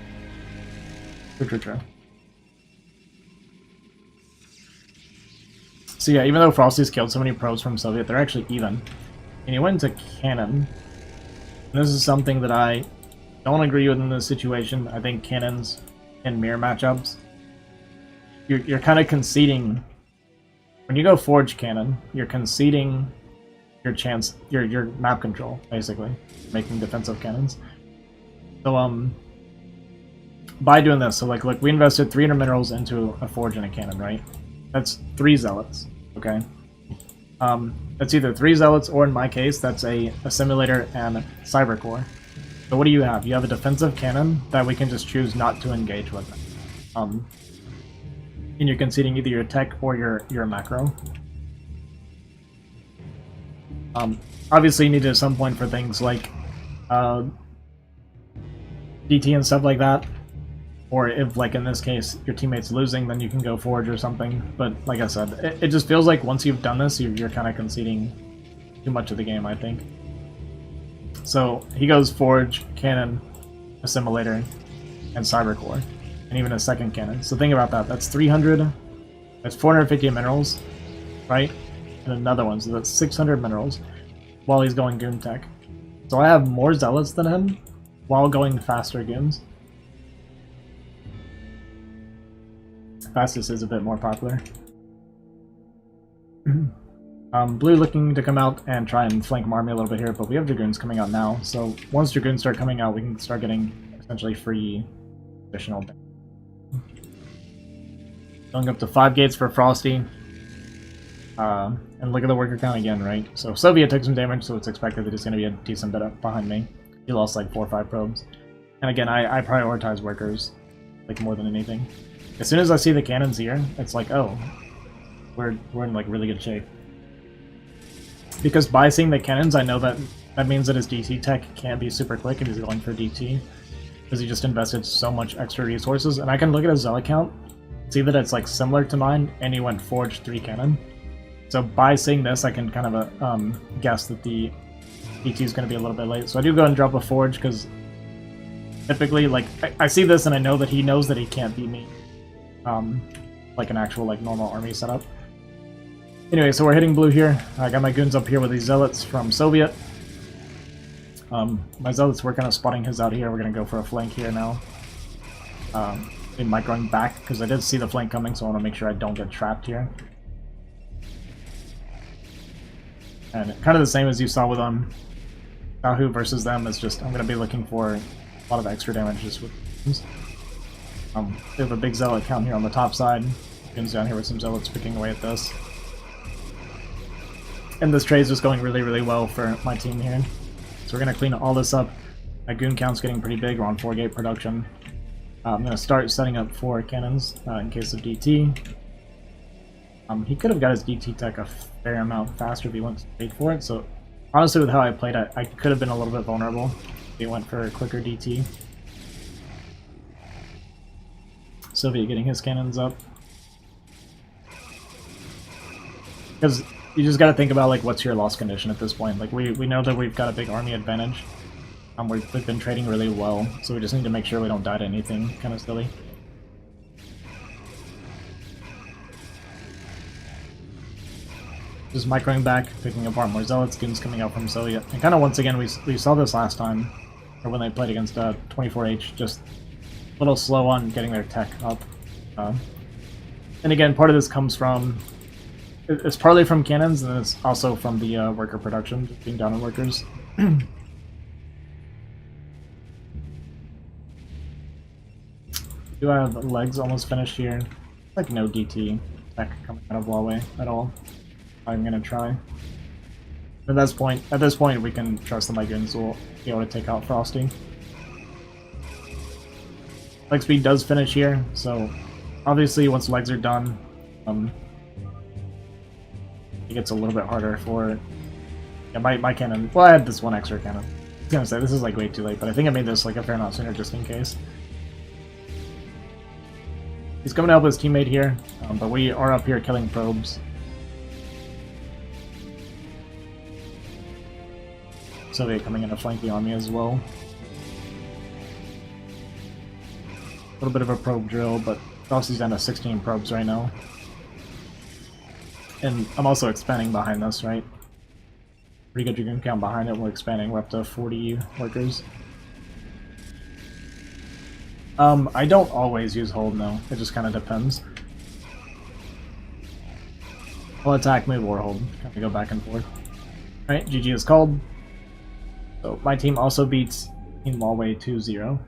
Speaker 1: True. So yeah, even though Frosty's killed so many probes from Soviet, they're actually even. And he went into cannon. And this is something that I don't agree with in this situation. I think cannons and mirror matchups, you're kind of conceding. When you go forge cannon, you're conceding your map control, basically, making defensive cannons. So by doing this, so like look, we invested 300 minerals into a forge and a cannon, right? That's 3 zealots, okay? That's either 3 zealots, or in my case, that's a simulator and a cyber core. So what do you have? You have a defensive cannon that we can just choose not to engage with. And you're conceding either your tech or your macro. Obviously you need it at some point for things like DT and stuff like that. Or if, like in this case, your teammate's losing, then you can go forge or something. But like I said, it just feels like once you've done this, you're kind of conceding too much of the game, I think. So he goes forge, cannon, assimilator, and cyber core, and even a second cannon. So think about that. That's 300. That's 450 minerals, right? And another one, so that's 600 minerals while he's going goon tech. So I have more zealots than him while going faster goons. Fastest is a bit more popular. Blue looking to come out and try and flank Marmy a little bit here, but we have Dragoons coming out now. So once Dragoons start coming out, we can start getting essentially free additional. Going up to 5 gates for Frosty. And look at the worker count again, right? So Soviet took some damage, so it's expected that he's going to be a decent bit up behind me. He lost like 4 or 5 probes. And again, I prioritize workers like more than anything. As soon as I see the cannons here, it's like, oh, we're in like really good shape. Because by seeing the cannons, I know that means that his DT tech can't be super quick if he's going for DT. Because he just invested so much extra resources. And I can look at his zealot count, see that it's like similar to mine, and he went forge 3 cannon. So by seeing this, I can kind of guess that the DT is going to be a little bit late. So I do go and drop a forge, because typically, like, I see this and I know that he knows that he can't beat me. Like an actual like normal army setup. Anyway, so we're hitting blue here. I got my goons up here with these zealots from Soviet. My zealots were kind of spotting his out here. We're gonna go for a flank here now. In my going back because I did see the flank coming, so I want to make sure I don't get trapped here. And kind of the same as you saw with Yahoo versus them. It's just I'm gonna be looking for a lot of extra damage just with goons. We have a big zealot count here on the top side. Goons down here with some zealots picking away at this. And this trade is just going really, really well for my team here. So we're going to clean all this up. My goon count's getting pretty big. We're on 4-gate production. I'm going to start setting up 4 cannons in case of DT. He could have got his DT tech a fair amount faster if he went straight for it. So honestly, with how I played, I could have been a little bit vulnerable if he went for a quicker DT. Soviet getting his cannons up. Because you just got to think about like what's your loss condition at this point. Like we know that we've got a big army advantage. We've been trading really well, so we just need to make sure we don't die to anything kind of silly. Just microing back, picking apart more zealots, goons coming out from Soviet. And kind of once again, we saw this last time, or when they played against 24H, just little slow on getting their tech up. And again, part of this comes from... It's partly from cannons, and it's also from the worker production, just being down on workers. Do have legs almost finished here. Like no DT tech coming out of Huawei at all. I'm gonna try. At this point, we can trust the Migrants will be able to take out Frosty. Leg speed does finish here, so obviously once legs are done, it gets a little bit harder for... Yeah, my cannon... Well, I had this one extra cannon. I was gonna say, this is like way too late, but I think I made this like a fair amount sooner just in case. He's coming to help his teammate here, but we are up here killing probes. Soviet coming in to flank the army as well. A little bit of a probe drill, but Frosty's down to 16 probes right now. And I'm also expanding behind this, right? Pretty good Dragoon count behind it. We're expanding. We're up to 40 workers. I don't always use hold, no. It just kind of depends. I'll attack, move, or hold. Kind of go back and forth. Alright, GG is called. So my team also beats Team Huawei 2-0.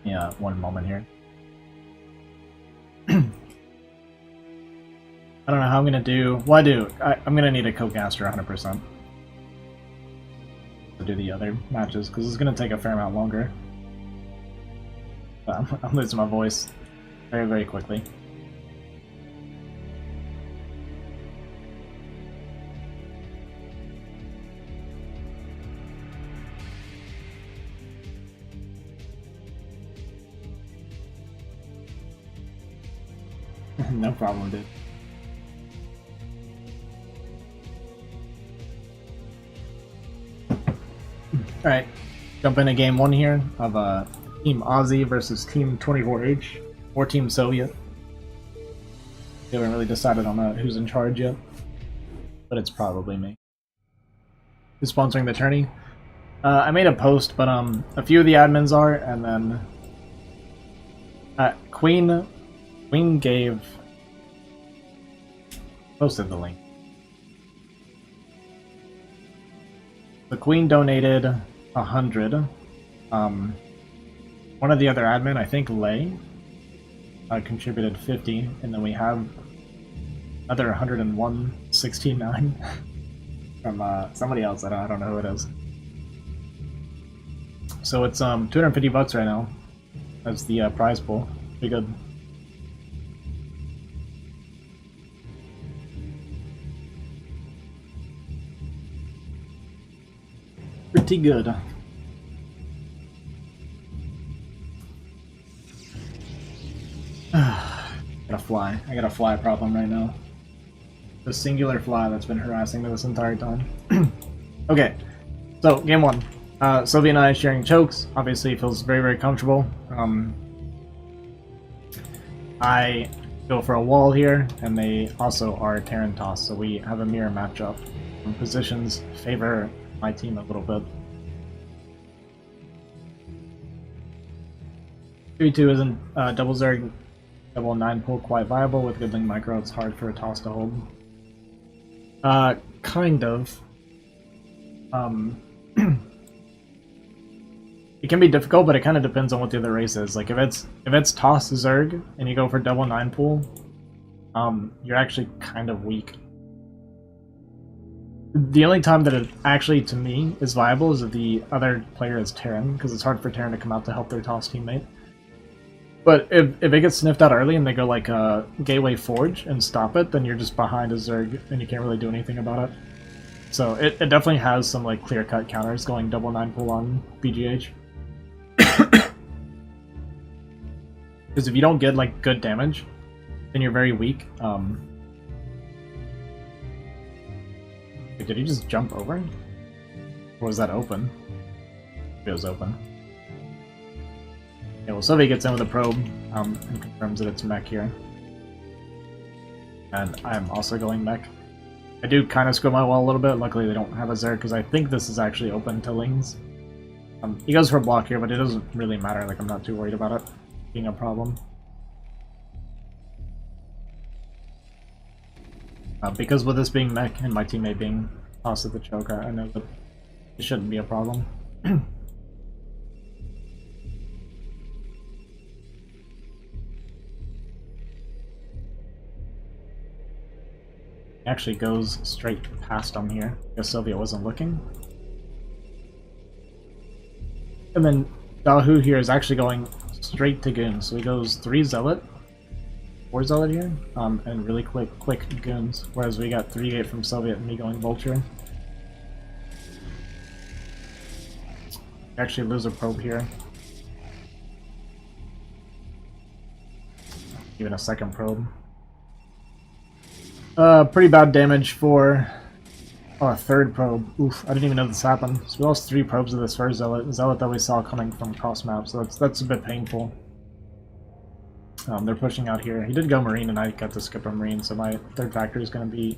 Speaker 1: Yeah, one moment here. I don't know how I'm gonna do. Well, I'm gonna need a co-caster 100% to do the other matches because it's gonna take a fair amount longer. I'm losing my voice very, very quickly. No problem, dude. Alright, jump into game 1 here of Team Aussie versus Team 24H, or Team Soviet. They haven't really decided on who's in charge yet, but it's probably me. Who's sponsoring the tourney? I made a post, but a few of the admins are, and then Queen posted the link. The Queen donated 100. One of the other admin, I think Lay, contributed 50, and then we have another 101.69 from somebody else. I don't know who it is. So it's $250 right now as the prize pool. Pretty good. Pretty good. Gotta fly. I got a fly problem right now. The singular fly that's been harassing me this entire time. Okay, so game 1. Soviet and I sharing chokes. Obviously, it feels very, very comfortable. I go for a wall here, and they also are Terran toss, so we have a mirror matchup. Positions favor my team a little bit. 3-2 isn't double Zerg, double 9 pull quite viable. With good link micro, it's hard for a toss to hold. Kind of. It can be difficult, but it kind of depends on what the other race is. Like if it's toss Zerg and you go for double 9 pull, you're actually kind of weak. The only time that it actually, to me, is viable is if the other player is Terran, because it's hard for Terran to come out to help their toss teammate. But if it gets sniffed out early and they go like Gateway Forge and stop it, then you're just behind a Zerg and you can't really do anything about it. So it definitely has some like clear-cut counters going double 9 pull on BGH. Because if you don't get like good damage, then you're very weak. Wait, did he just jump over? Or was that open? It was open. Yeah, well, Sylvia gets in with a probe and confirms that it's mech here. And I'm also going mech. I do kind of screw my wall a little bit. Luckily, they don't have a Zerg because I think this is actually open to Lings. He goes for a block here, but it doesn't really matter. Like, I'm not too worried about it being a problem. Because with this being mech and my teammate being tossed at the choke, I know that it shouldn't be a problem. Actually goes straight past him here. I guess Sylvia wasn't looking. And then Dahu here is actually going straight to goons. So he goes 3 Zealot, 4 Zealot here, and really quick goons. Whereas we got 3 Gate from Soviet and me going Vulture. Actually lose a probe here. Even a second probe. Pretty bad damage for a third probe. Oof, I didn't even know this happened. So we lost 3 probes of this first Zealot that we saw coming from cross map, so that's a bit painful. They're pushing out here. He did go Marine and I got to skip a Marine, so my third factor is going to be,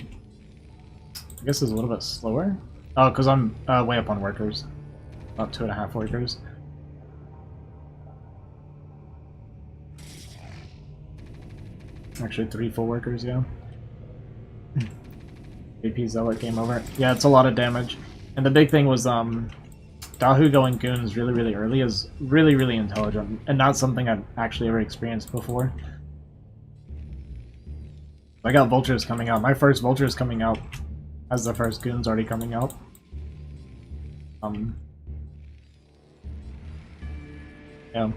Speaker 1: I guess, is a little bit slower. Oh, because I'm way up on workers. About 2.5 workers. Actually 3 full workers, yeah. AP Zealot game over. Yeah, it's a lot of damage. And the big thing was Dahu going goons really early is really intelligent, and not something I've actually ever experienced before. I got vultures coming out. My first vulture is coming out as the first goons already coming out. Yeah.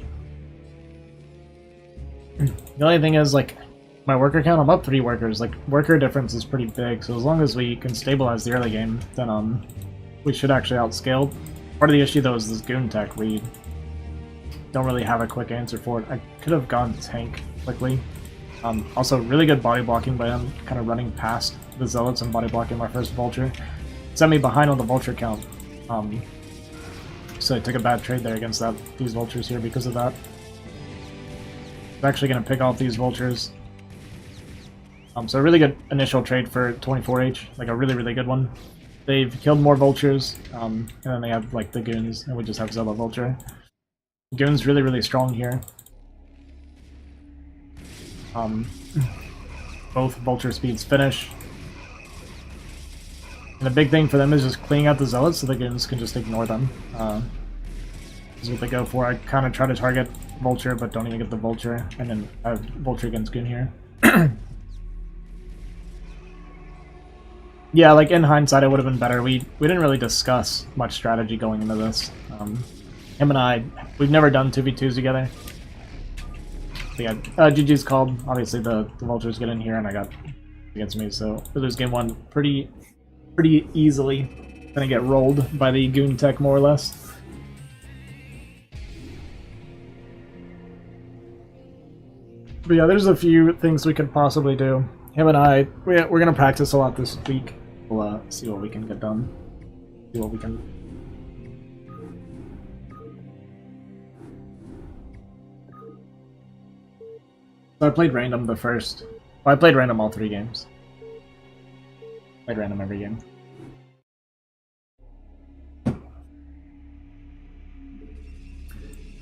Speaker 1: The only thing is, like, my worker count, I'm up 3 workers. Like, worker difference is pretty big, so as long as we can stabilize the early game, then we should actually outscale. Part of the issue though is this goon tech. We don't really have a quick answer for it. I could have gone tank quickly. Also, really good body blocking by him, kind of running past the Zealots and body blocking my first vulture. Sent me behind on the vulture count. So I took a bad trade there against these vultures here because of that. I'm actually going to pick off these vultures. So a really good initial trade for 24H, like a really good one. They've killed more vultures, and then they have like the goons, and we just have Zealot Vulture. Goons really strong here. Both vulture speeds finish. And the big thing for them is just cleaning out the Zealots so the goons can just ignore them. Is what they go for. I kind of try to target Vulture, but don't even get the Vulture, and then I have Vulture against goon here. Yeah, like in hindsight, it would have been better. We didn't really discuss much strategy going into this. Him and I, we've never done 2v2s together. So yeah, GG's called. Obviously, the vultures get in here, and I got against me. So we lose game 1 pretty easily. Gonna get rolled by the goon tech more or less. But yeah, there's a few things we could possibly do. Him and I, we're gonna practice a lot this week. We'll see what we can get done. See what we can. So I played random the first. Well, I played random all 3 games. Played random every game.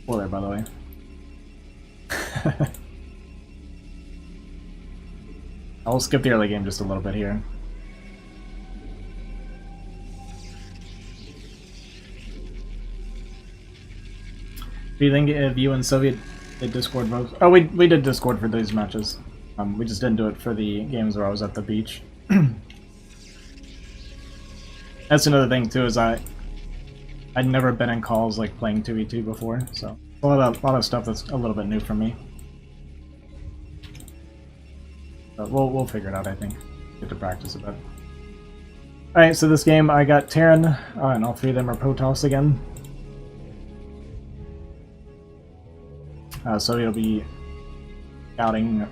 Speaker 1: Well, there, by the way. I'll skip the early game just a little bit here. Do you think if you and Soviet did Discord votes? Oh, we did Discord for these matches. We just didn't do it for the games where I was at the beach. That's another thing too, is I'd never been in calls like playing 2v2 before, so a lot of stuff that's a little bit new for me. But we'll figure it out, I think. Get to practice a bit. Alright, so this game I got Terran, and all 3 of them are Protoss again. So he'll be scouting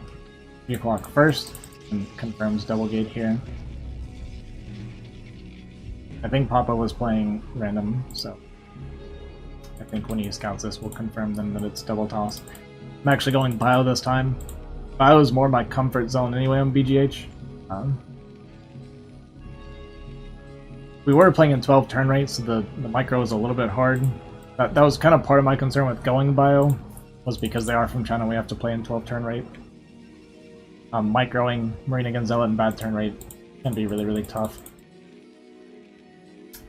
Speaker 1: 3 o'clock first, and confirms double gate here. I think Papa was playing random, so I think when he scouts this, we'll confirm then that it's double toss. I'm actually going bio this time. Bio is more my comfort zone anyway on BGH. We were playing in 12 turn rate, so the micro was a little bit hard. That was kind of part of my concern with going bio, was because they are from China, we have to play in 12 turn rate. Microing Marine against Zealot in bad turn rate can be really, really tough.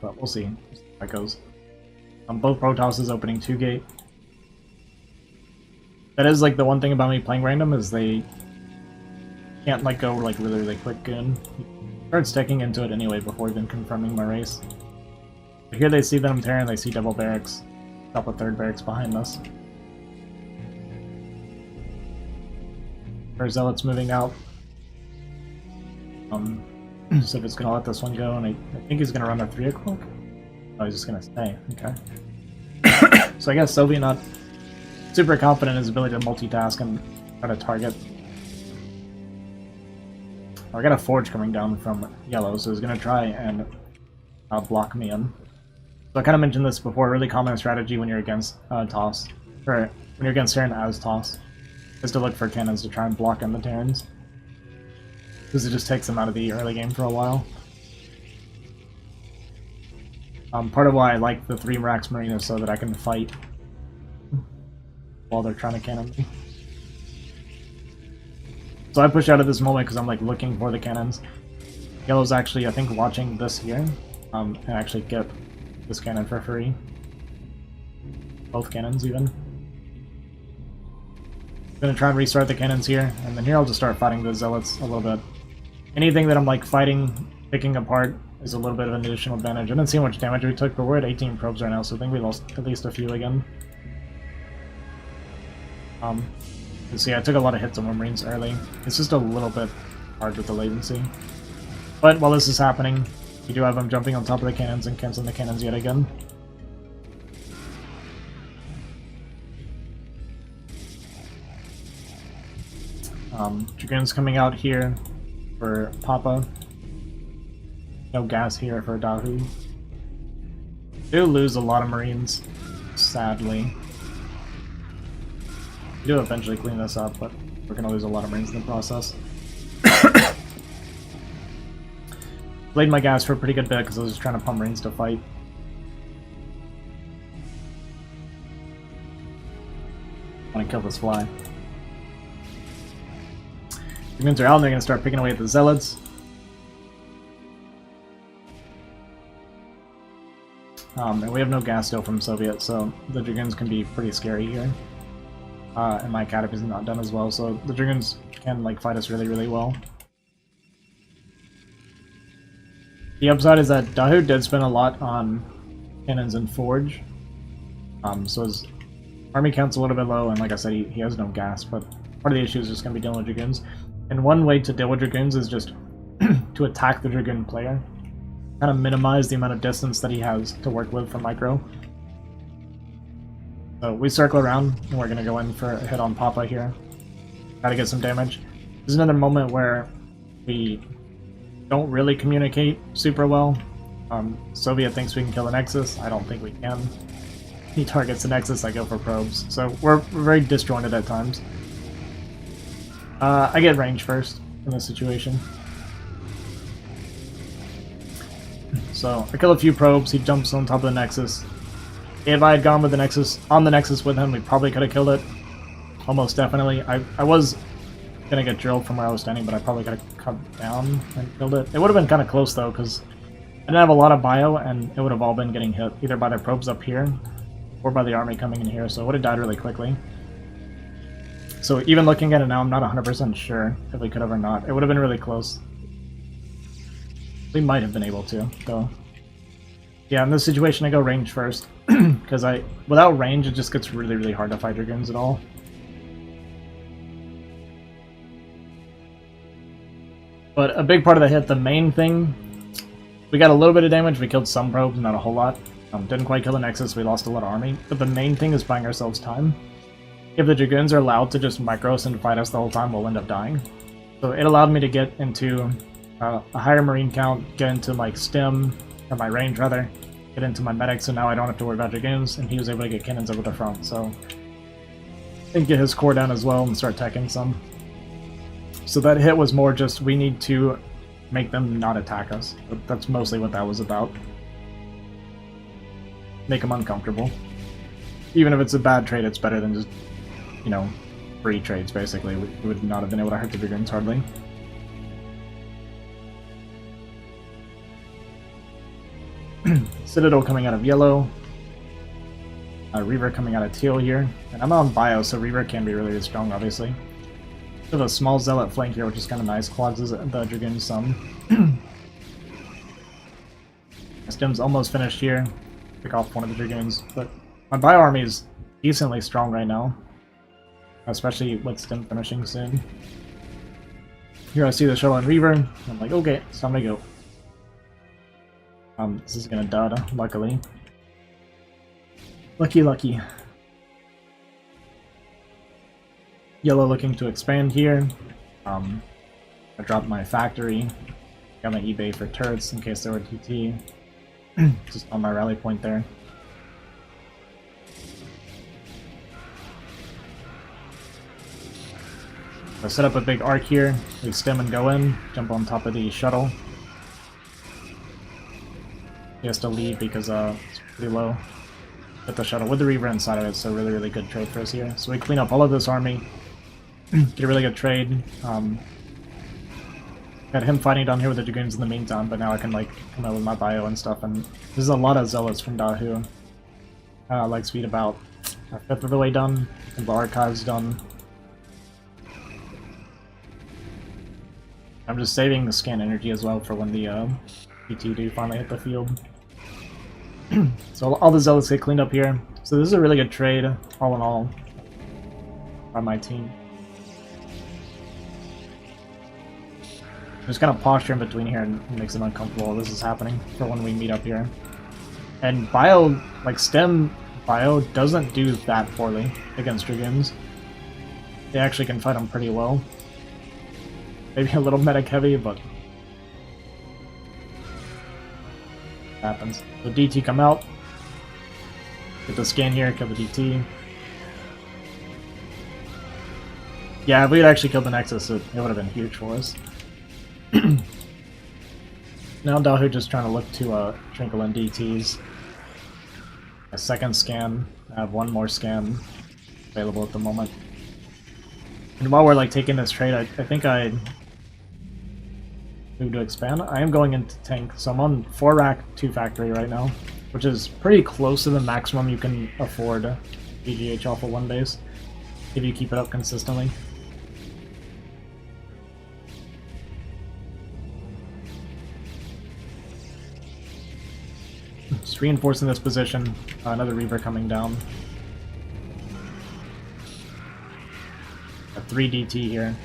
Speaker 1: But we'll see how that goes. Both Protosses opening 2 gate. That is like the one thing about me playing random, is they can't like go like really, really quick in. Start sticking into it anyway before even confirming my race. But here they see that I'm Terran, they see double barracks. Top of 3rd barracks behind us. Our Zealot's moving out. So if it's gonna let this one go, and I think he's gonna run at 3 o'clock. Oh, he's just gonna stay. Okay. So I guess Soviet not super confident in his ability to multitask and try to target. I got a Forge coming down from yellow, so he's gonna try and block me in. So I kind of mentioned this before. Really common strategy when you're against toss, or when you're against Terran as toss, is to look for cannons to try and block in the Terrans, because it just takes them out of the early game for a while. Part of why I like the 3 Marax Marinas so that I can fight while they're trying to cannon me. So I push out at this moment because I'm like looking for the cannons. Yellow's actually, I think, watching this here, and actually get this cannon for free. Both cannons even. I'm gonna try and restart the cannons here, and then here I'll just start fighting the Zealots a little bit. Anything that I'm like fighting, picking apart, is a little bit of an additional advantage. I didn't see how much damage we took, but we're at 18 probes right now, so I think we lost at least a few again. You see, I took a lot of hits on my Marines early. It's just a little bit hard with the latency. But while this is happening, you do have them jumping on top of the cannons and canceling the cannons yet again. Dragoons coming out here for Papa. No gas here for Dahu. Do lose a lot of Marines, sadly. We do eventually clean this up, but we're gonna lose a lot of Marines in the process. Played my gas for a pretty good bit because I was just trying to pump Marines to fight. I want to kill this fly. Dragoons are out and they're gonna start picking away at the Zealots. And we have no gas still from Soviet, so the Dragoons can be pretty scary here. And my Catapult is not done as well, so the Dragoons can like fight us really, really well. The upside is that Dahu did spend a lot on cannons and Forge, so his army count's a little bit low, and like I said, he has no gas, but part of the issue is just going to be dealing with Dragoons. And one way to deal with Dragoons is just to attack the Dragoon player. Kind of minimize the amount of distance that he has to work with for micro. So we circle around, and we're going to go in for a hit on Papa here. Gotta get some damage. This is another moment where we don't really communicate super well. Soviet thinks we can kill the Nexus. I don't think we can. He targets the Nexus, I go for probes. So we're very disjointed at times. I get range first in this situation. So I kill a few probes, he jumps on top of the Nexus. If I had gone with the Nexus, on the Nexus with him, we probably could have killed it. Almost definitely. I was gonna get drilled from where I was standing, but I probably could have come down and killed it. It would have been kind of close though, because I didn't have a lot of bio, and it would have all been getting hit, either by their probes up here, or by the army coming in here, so it would have died really quickly. So even looking at it now, I'm not 100% sure if we could have or not. It would have been really close. We might have been able to, though. Yeah, in this situation I go range first, because without range it just gets really, really hard to fight Dragoons at all. But a big part of the hit, the main thing, we got a little bit of damage, we killed some probes, not a whole lot. Didn't quite kill the Nexus, we lost a lot of army, but the main thing is buying ourselves time. if the Dragoons are allowed to just micro us and fight us the whole time, we'll end up dying. So it allowed me to get into a higher Marine count, get into like stim, or my range rather, get into my medic, so now I don't have to worry about Dragoons, and he was able to get cannons over the front, so and get his core down as well and start teching some. So that hit was more just, we need to make them not attack us. That's mostly what that was about. Make them uncomfortable. Even if it's a bad trade, it's better than just, you know, free trades, basically. We would not have been able to hurt the Dragoons, hardly. Citadel coming out of yellow. Reaver coming out of teal here. And I'm on bio, so Reaver can be really strong, obviously. We have a small Zealot flank here, which is kind of nice. Quads the Dragoons some. Stim's almost finished here. Pick off one of the Dragoons. But my bio army is decently strong right now. Especially with Stim finishing soon. Here I see the shuttle and Reaver. I'm like, okay, it's time to go. This is gonna dud, luckily. Lucky. Yellow looking to expand here. I dropped my factory. Got my eBay for turrets in case there were TT. Just on my rally point there. I set up a big arc here. We stem and go in. Jump on top of the shuttle. He has to leave because it's pretty low. Get the shuttle with the Reaver inside of it, so really good trade for us here. So we clean up all of this army. Get a really good trade. Got him fighting down here with the Dragoons in the meantime, but now I can like come out with my bio and stuff. And this is a lot of Zealots from Dahu. Like speed about a fifth of the way done. And the archives done. I'm just saving the scan energy as well for when the PT do finally hit the field. So all the Zealots get cleaned up here. So this is a really good trade, all in all, by my team. Just kind of posture in between here and makes it uncomfortable. This is happening for when we meet up here. And bio, like Stem bio, doesn't do that poorly against Dragoons. They actually can fight them pretty well. Maybe a little medic heavy, but happens. The DT come out. Get the scan here, kill the DT. Yeah, if we had actually killed the Nexus, it would have been huge for us. Now Dahu just trying to look to trinkle in DTs. A second scan. I have one more scan available at the moment. And while we're like taking this trade, I think I move to expand. I am going into tank, so I'm on 4 rack 2 factory right now, which is pretty close to the maximum you can afford BGH off of 1 base if you keep it up consistently. Just reinforcing this position. Another Reaver coming down. A 3 DT here.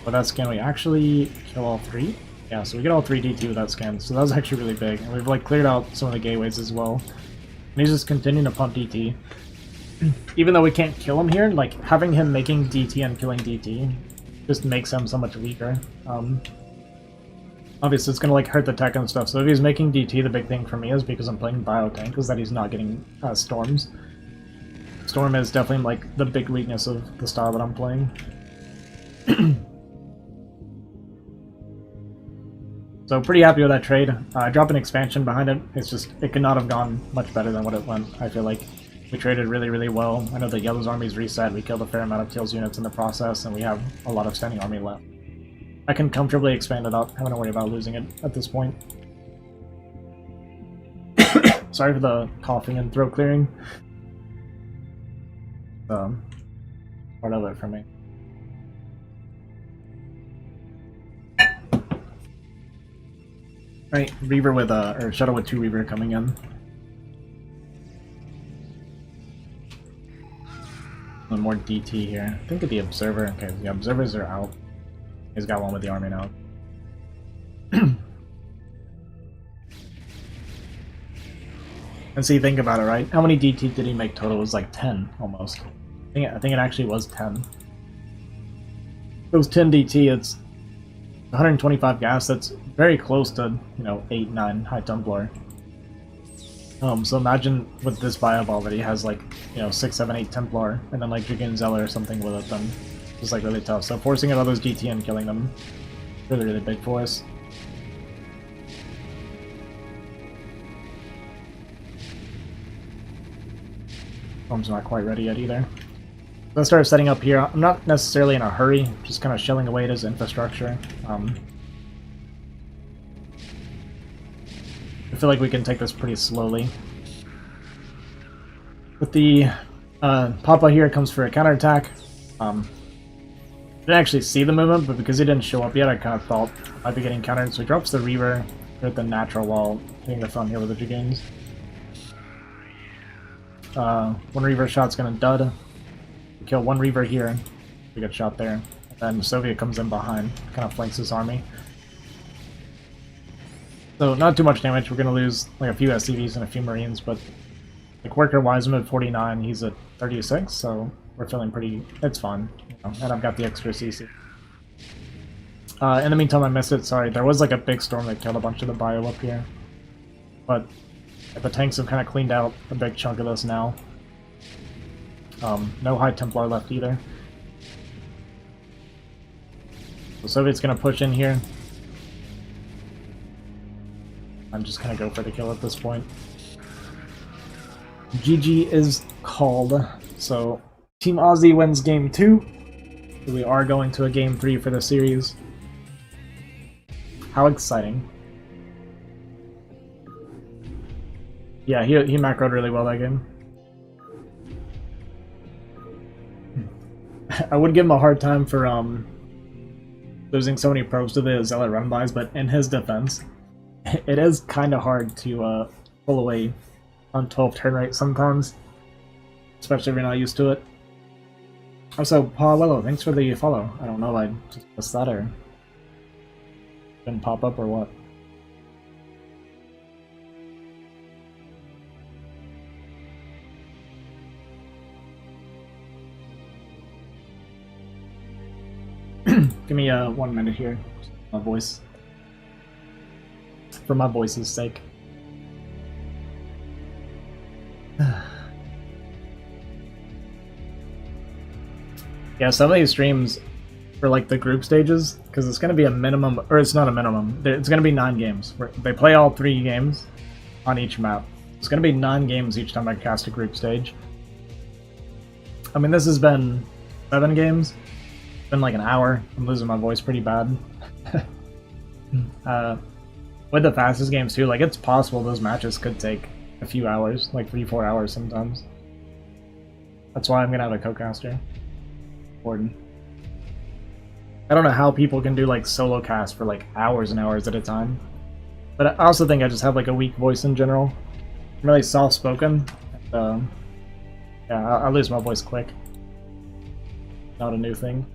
Speaker 1: With that scan, we actually kill all 3? Yeah, so we get all 3 DT with that scan, so that was actually really big. And we've like cleared out some of the gateways as well. And he's just continuing to pump DT. Even though we can't kill him here, like having him making DT and killing DT just makes him so much weaker. Obviously it's gonna like hurt the tech and stuff, so if he's making DT, the big thing for me is because I'm playing Biotank, is that he's not getting storms. Storm is definitely like the big weakness of the style that I'm playing. So pretty happy with that trade. I dropped an expansion behind it. It's just, it could not have gone much better than what it went. I feel like we traded really well. I know the Yellow's army's reset. We killed a fair amount of Teal's units in the process, and we have a lot of standing army left. I can comfortably expand it up. I don't worry about losing it at this point. Sorry for the coughing and throat clearing. Part of it for me. Right, Reaver with or Shuttle with 2 Reaver coming in. One more DT here. I think of the Observer. Okay, the Observers are out. He's got one with the army now. And see, think about it, right? How many DT did he make total? It was like 10, almost. I think it actually was 10. It was 10 DT, it's 125 gas, that's very close to, 8, 9 High Templar. So imagine with this bio ball that he has like, 6, 7, 8 Templar, and then like Dragoon Zealot or something with it, then it's like really tough. So forcing out all those GT and killing them, really, really big for us. Home's not quite ready yet either. Let's start setting up here. I'm not necessarily in a hurry, just kind of shelling away at his infrastructure. I feel like we can take this pretty slowly. With the Papa here comes for a counterattack. I didn't actually see the movement, but because he didn't show up yet, I kind of thought I'd be getting countered. So he drops the Reaver at the natural wall, hitting the front here with the Dragoons. One Reaver shot's gonna dud. We kill one Reaver here. We get shot there. And then Soviet comes in behind, kind of flanks his army. So not too much damage. We're gonna lose like a few SCVs and a few Marines, but like worker-wise, I'm at 49. He's at 36, so we're feeling pretty. It's fun, and I've got the extra CC. In the meantime, I missed it. Sorry, there was like a big storm that killed a bunch of the bio up here, but the tanks have kind of cleaned out a big chunk of this now. No High Templar left either. So Soviet's gonna push in here. I'm just gonna go for the kill at this point. GG is called. So Team Aussie wins game 2. We are going to a game 3 for the series. How exciting. Yeah, he macroed really well that game. I would give him a hard time for losing so many probes to the Zealot run-bys, but in his defense, it is kind of hard to pull away on 12 turn rate sometimes, especially if you're not used to it. Also, Paulo, thanks for the follow. I don't know, I just missed that or didn't pop up or what. Give me 1 minute here. My voice. For my voice's sake. Yeah, some of these streams for like the group stages, because it's going to be a minimum, or it's not a minimum, it's going to be 9 games. They play all 3 games on each map. It's going to be 9 games each time I cast a group stage. I mean, this has been 7 games. It's been like an hour. I'm losing my voice pretty bad. With the fastest games too, like it's possible those matches could take a few hours, like 3-4 hours sometimes. That's why I'm gonna have a co-caster. Important. I don't know how people can do like solo cast for like hours and hours at a time. But I also think I just have like a weak voice in general. I'm really soft-spoken. Yeah, I lose my voice quick. Not a new thing.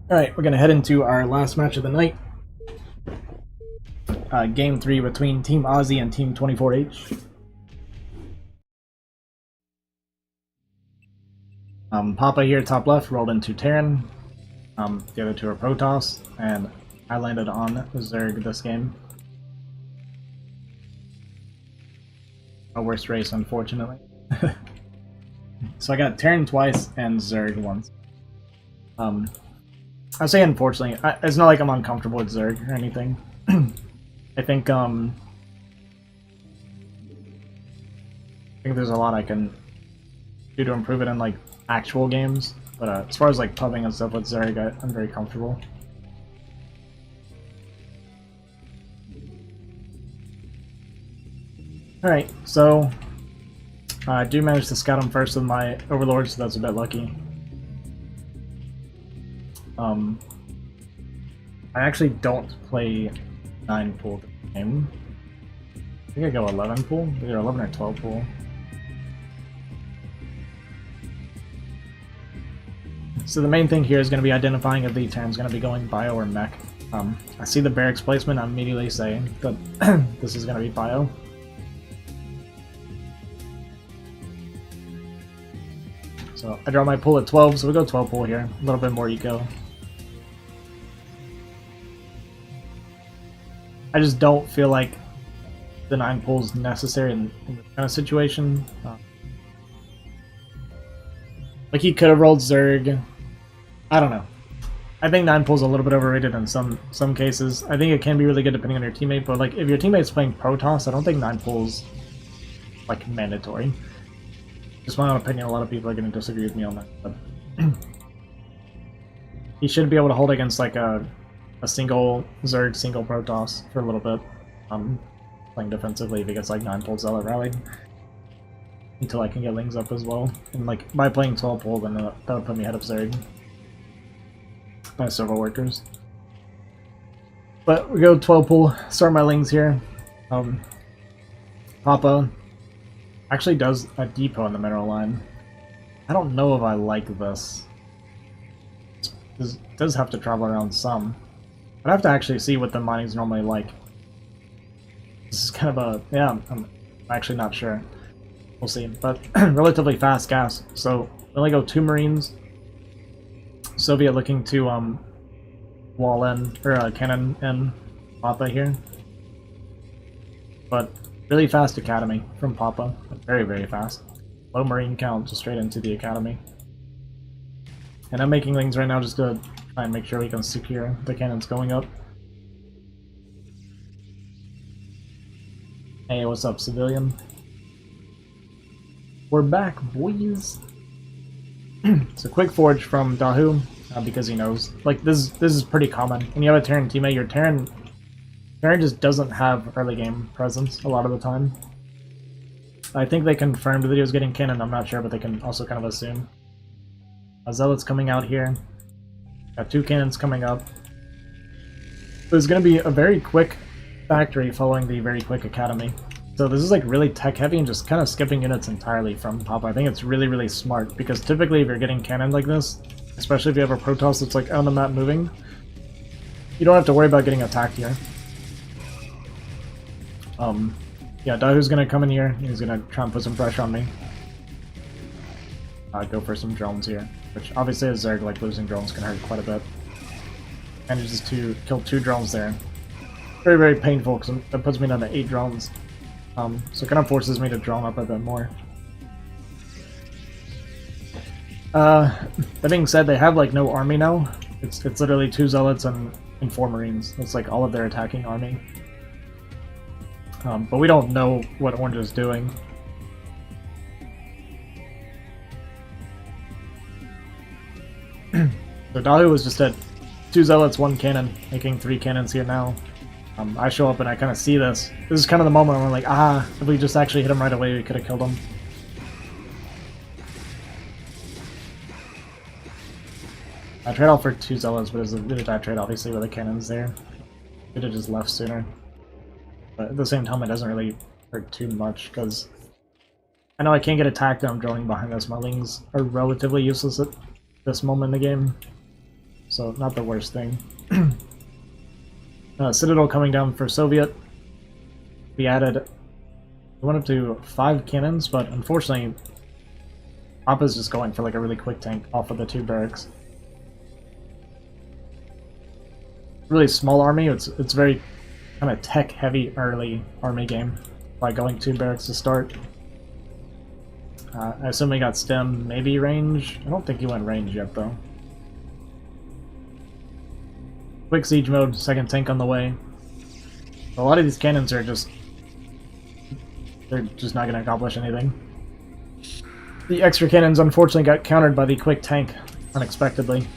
Speaker 1: Alright, we're going to head into our last match of the night. Game 3 between Team Aussie and Team 24H. Papa here, top left, rolled into Terran. The other two are Protoss, and I landed on Zerg this game. My worst race, unfortunately. So I got Terran twice and Zerg once. I say unfortunately, it's not like I'm uncomfortable with Zerg or anything. I think there's a lot I can do to improve it in like actual games, but as far as like pubbing and stuff with Zerg, I'm very comfortable. Alright, so I do manage to scout him first with my Overlord, so that's a bit lucky. I actually don't play 9 pool this game. I think I go 11 pool, either 11 or 12 pool. So the main thing here is going to be identifying if the Terran's going to be going bio or mech. I see the barracks placement, I'm immediately saying that this is going to be bio. So I draw my pool at 12, so we go 12 pool here. A little bit more eco. I just don't feel like the 9 pool is necessary in this kind of situation. Like he could have rolled Zerg. I don't know. I think 9 pool's a little bit overrated in some cases. I think it can be really good depending on your teammate, but like if your teammate's playing Protoss, I don't think 9 pool's like mandatory. Just my own opinion, a lot of people are going to disagree with me on that. But he should be able to hold against like a single Zerg, single Protoss for a little bit. Playing defensively if he gets like 9 pool Zealot rallied. Until I can get Lings up as well. And like by playing 12 pool, then that would put me ahead of Zerg. By several workers. But we go 12 pool, start my Lings here. Papa actually does a depot in the mineral line. I don't know if I like this. This does have to travel around some. I'd have to actually see what the mining's normally like. This is kind of a... yeah, I'm actually not sure. We'll see. But relatively fast gas. So we only go 2 Marines. Soviet looking to wall in, or cannon in Papa here. But really fast academy from Papa. Very, very fast. Low Marine count, just straight into the academy. And I'm making Lings right now just to try and make sure we can secure the cannons going up. Hey, what's up, civilian? We're back, boys. So quick forge from Dahu, because he knows. Like this is pretty common. When you have a Terran teammate, your Terran just doesn't have early game presence a lot of the time. I think they confirmed that he was getting cannon, I'm not sure, but they can also kind of assume. Zealot's coming out here. Got 2 cannons coming up. There's going to be a very quick factory following the very quick academy. So this is like really tech heavy and just kind of skipping units entirely from Papa. I think it's really, really smart because typically if you're getting cannon like this, especially if you have a Protoss that's like on the map moving, you don't have to worry about getting attacked here. Yeah, Dahu's gonna come in here. He's gonna try and put some pressure on me. Go for some drones here, which obviously as Zerg, like losing drones can hurt quite a bit. Manages to kill 2 drones there. Very, very painful because that puts me down to 8 drones. So it kind of forces me to drone up a bit more. That being said, they have like no army now. It's literally 2 Zealots and 4 Marines. That's like all of their attacking army. But we don't know what Orange is doing. So Dahu was just at 2 Zealots, 1 cannon, making 3 cannons here now. I show up and I kind of see this. This is kind of the moment where I'm like, ah, if we just actually hit him right away, we could have killed him. I trade off for 2 Zealots, but it was a really bad trade, obviously, with the cannons there. Could have just left sooner. But at the same time, it doesn't really hurt too much, because I know I can't get attacked and I'm droning behind this. My Lings are relatively useless at this moment in the game, so not the worst thing. Citadel coming down for Soviet. We went up to 5 cannons, but unfortunately, Papa's just going for like a really quick tank off of the 2 barracks. Really small army. It's very kind of tech heavy early army game by going 2 barracks to start. I assume we got stem, maybe range. I don't think he went range yet though. Quick siege mode, 2nd tank on the way. A lot of these cannons are they're just not going to accomplish anything. The extra cannons unfortunately got countered by the quick tank unexpectedly.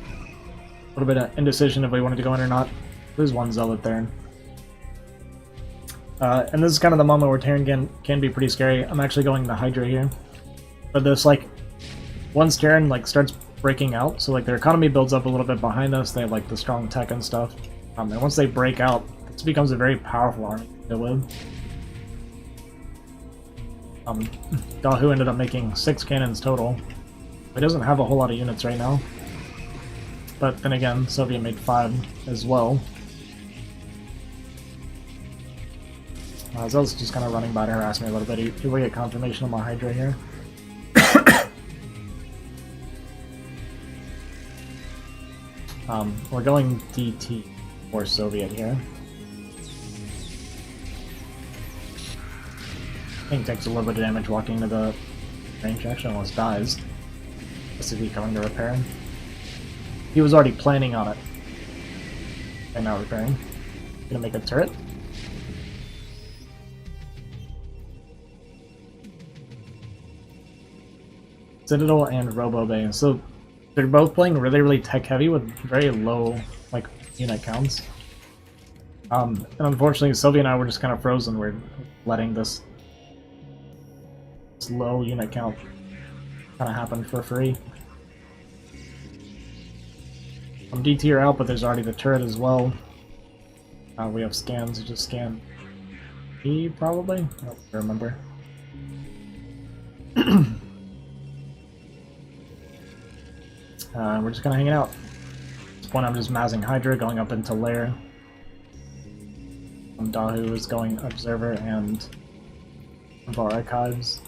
Speaker 1: A little bit of indecision if we wanted to go in or not. There's 1 Zealot there. And this is kind of the moment where Terran can be pretty scary. I'm actually going the Hydra here. But this, like, once Terran, like, starts breaking out, so, like, their economy builds up a little bit behind us, they have, like, the strong tech and stuff. And once they break out, this becomes a very powerful army to deal with. Dahu ended up making 6 cannons total. He doesn't have a whole lot of units right now. But then again, Soviet made 5 as well. Zell's just kind of running by to harass me a little bit. He will get confirmation on my Hydra here. We're going DT for Soviet here. Tank takes a little bit of damage walking into the range. Actually almost dies. SCV coming to repair. He was already planning on it. And now repairing. Gonna make a turret. Citadel and Robo Bay. So they're both playing really tech heavy with very low like unit counts. And unfortunately Sylvia and I were just kind of frozen. We're letting this low unit count kind of happen for free. DT are out, but there's already the turret as well. We have scans, just scan E probably? I don't remember. We're just kind of hanging out. At this point I'm just massing Hydra, going up into Lair. Dahu is going Observer and our Archives.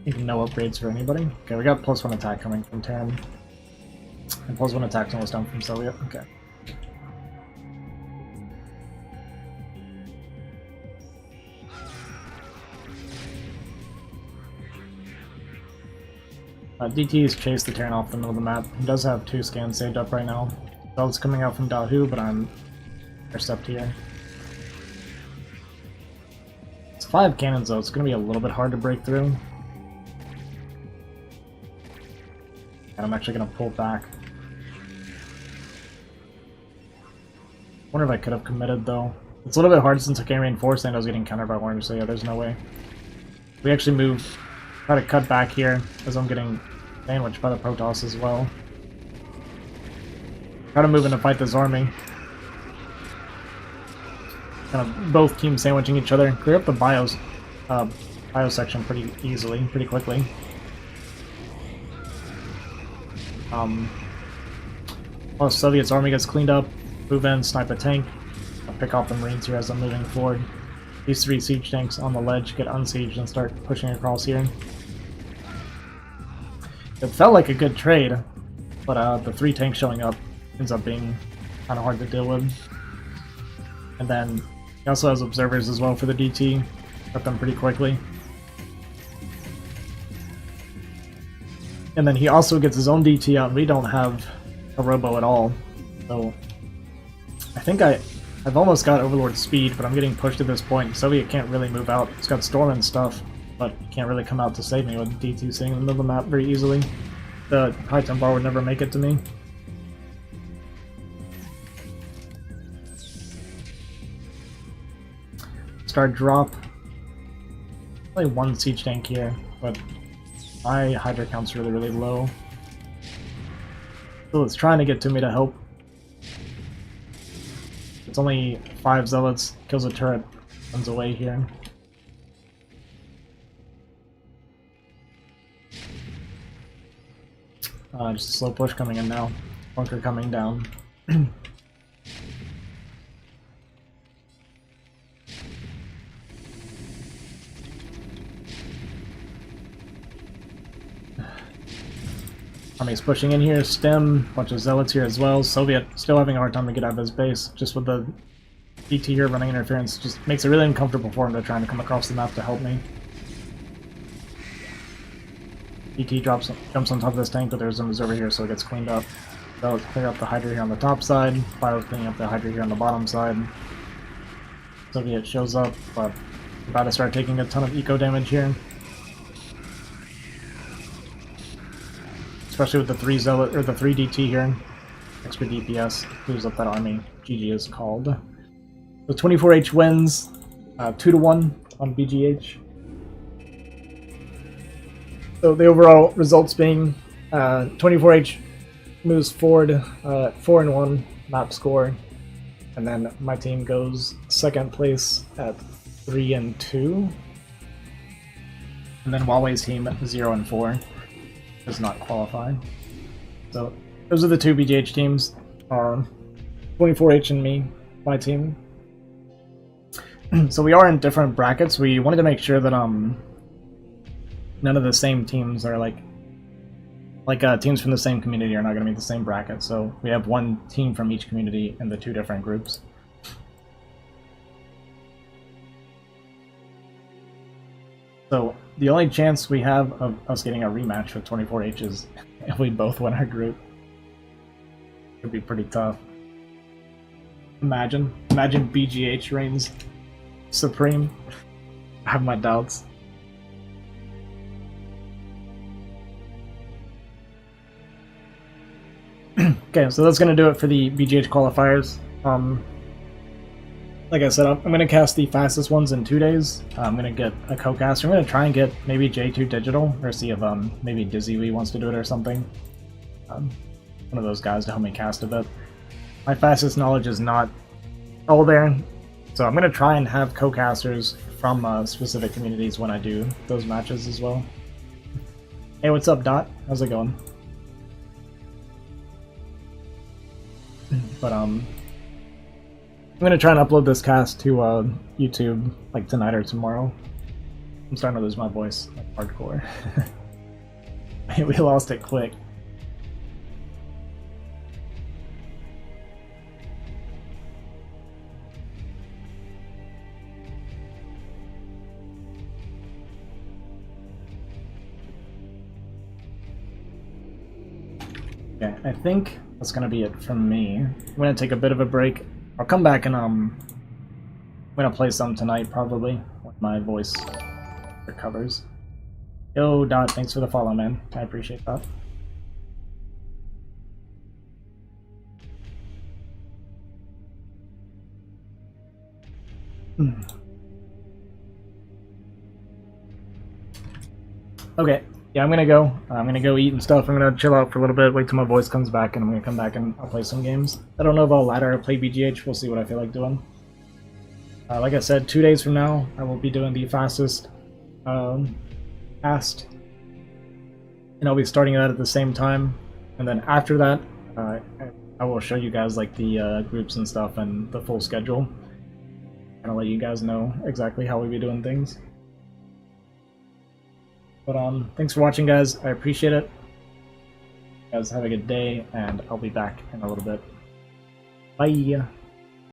Speaker 1: Even no upgrades for anybody. Okay, we got +1 attack coming from Terran. And +1 attack's almost done from Soviet. Okay. DT's chased the Terran off the middle of the map. He does have 2 scans saved up right now. Belt's coming out from Dahu, but I'm intercept here. It's 5 cannons though, it's going to be a little bit hard to break through. And I'm actually going to pull back. Wonder if I could have committed though. It's a little bit hard since I can't reinforce and I was getting countered by Warner, so yeah, there's no way. We actually move, try to cut back here as I'm getting sandwiched by the Protoss as well. Try to move in to fight this army. Kind of both teams sandwiching each other. Clear up the bio section pretty easily, pretty quickly. While Soviet's army gets cleaned up, move in, snipe a tank. I'll pick off the Marines here as I'm moving forward. These 3 siege tanks on the ledge get unsieged and start pushing across here. It felt like a good trade, but the 3 tanks showing up ends up being kind of hard to deal with. And then he also has observers as well for the DT. Got them pretty quickly. And then he also gets his own DT out, and we don't have a robo at all. So I think I've almost got Overlord speed, but I'm getting pushed at this point. Soviet can't really move out. He's got Storm and stuff, but he can't really come out to save me with D2 sitting in the middle of the map very easily. The high temp bar would never make it to me. Start drop. Only 1 siege tank here, but my Hydra count's really low. So it's trying to get to me to help. It's only 5 zealots, kills a turret, runs away here. Just a slow push coming in now. Bunker coming down. Army's pushing in here, stem, bunch of zealots here as well. Soviet still having a hard time to get out of his base, just with the DT here running interference, just makes it really uncomfortable for him to trying to come across the map to help me. DT jumps on top of this tank, but there's a over here, so it gets cleaned up. So clear up the Hydra here on the top side, Fire cleaning up the Hydra here on the bottom side. Soviet shows up, but about to start taking a ton of eco damage here. Especially with the 3 zealot or the 3 DT here. Extra DPS clears up that army. GG is called. The 24H wins 2-1 on BGH. So the overall results being 24H moves forward 4-1 map score. and then my team goes second place at 3-2, and then Huawei's team 0-4 does not qualify. So those are the two BGH teams. 24H and me, my team. So we are in different brackets. We wanted to make sure that none of the same teams are like teams from the same community are not going to be the same bracket. So we have one team from each community in the two different groups. So the only chance we have of us getting a rematch with 24H is if we both win our group. It would be pretty tough. Imagine BGH reigns supreme. I have my doubts. Okay, so that's gonna do it for the BGH qualifiers. Like I said, I'm gonna cast the fastest ones in 2 days. I'm gonna get a co-caster. I'm gonna try and get maybe J2 Digital, or see if maybe DizzyWee wants to do it or something. One of those guys to help me cast a bit. My fastest knowledge is not all there, so I'm gonna try and have co-casters from specific communities when I do those matches as well. Hey, what's up, Dot? How's it going? But I'm gonna try and upload this cast to YouTube like tonight or tomorrow. I'm starting to lose my voice like hardcore. We lost it quick. Okay, I think that's gonna be it from me. I'm gonna take a bit of a break. I'll come back and I'm gonna play some tonight probably when my voice recovers. Yo, Dot, thanks for the follow, man. I appreciate that. Okay. Yeah, I'm gonna go. I'm gonna go eat and stuff. I'm gonna chill out for a little bit, wait till my voice comes back, and I'm gonna come back and I'll play some games. I don't know if I'll ladder or play BGH. We'll see what I feel like doing. Like I said, 2 days from now, I will be doing the fastest cast, and I'll be starting that at the same time. And then after that, I will show you guys like the groups and stuff and the full schedule, and I'll let you guys know exactly how we'll be doing things. But thanks for watching, guys. I appreciate it. You guys have a good day, and I'll be back in a little bit. Bye.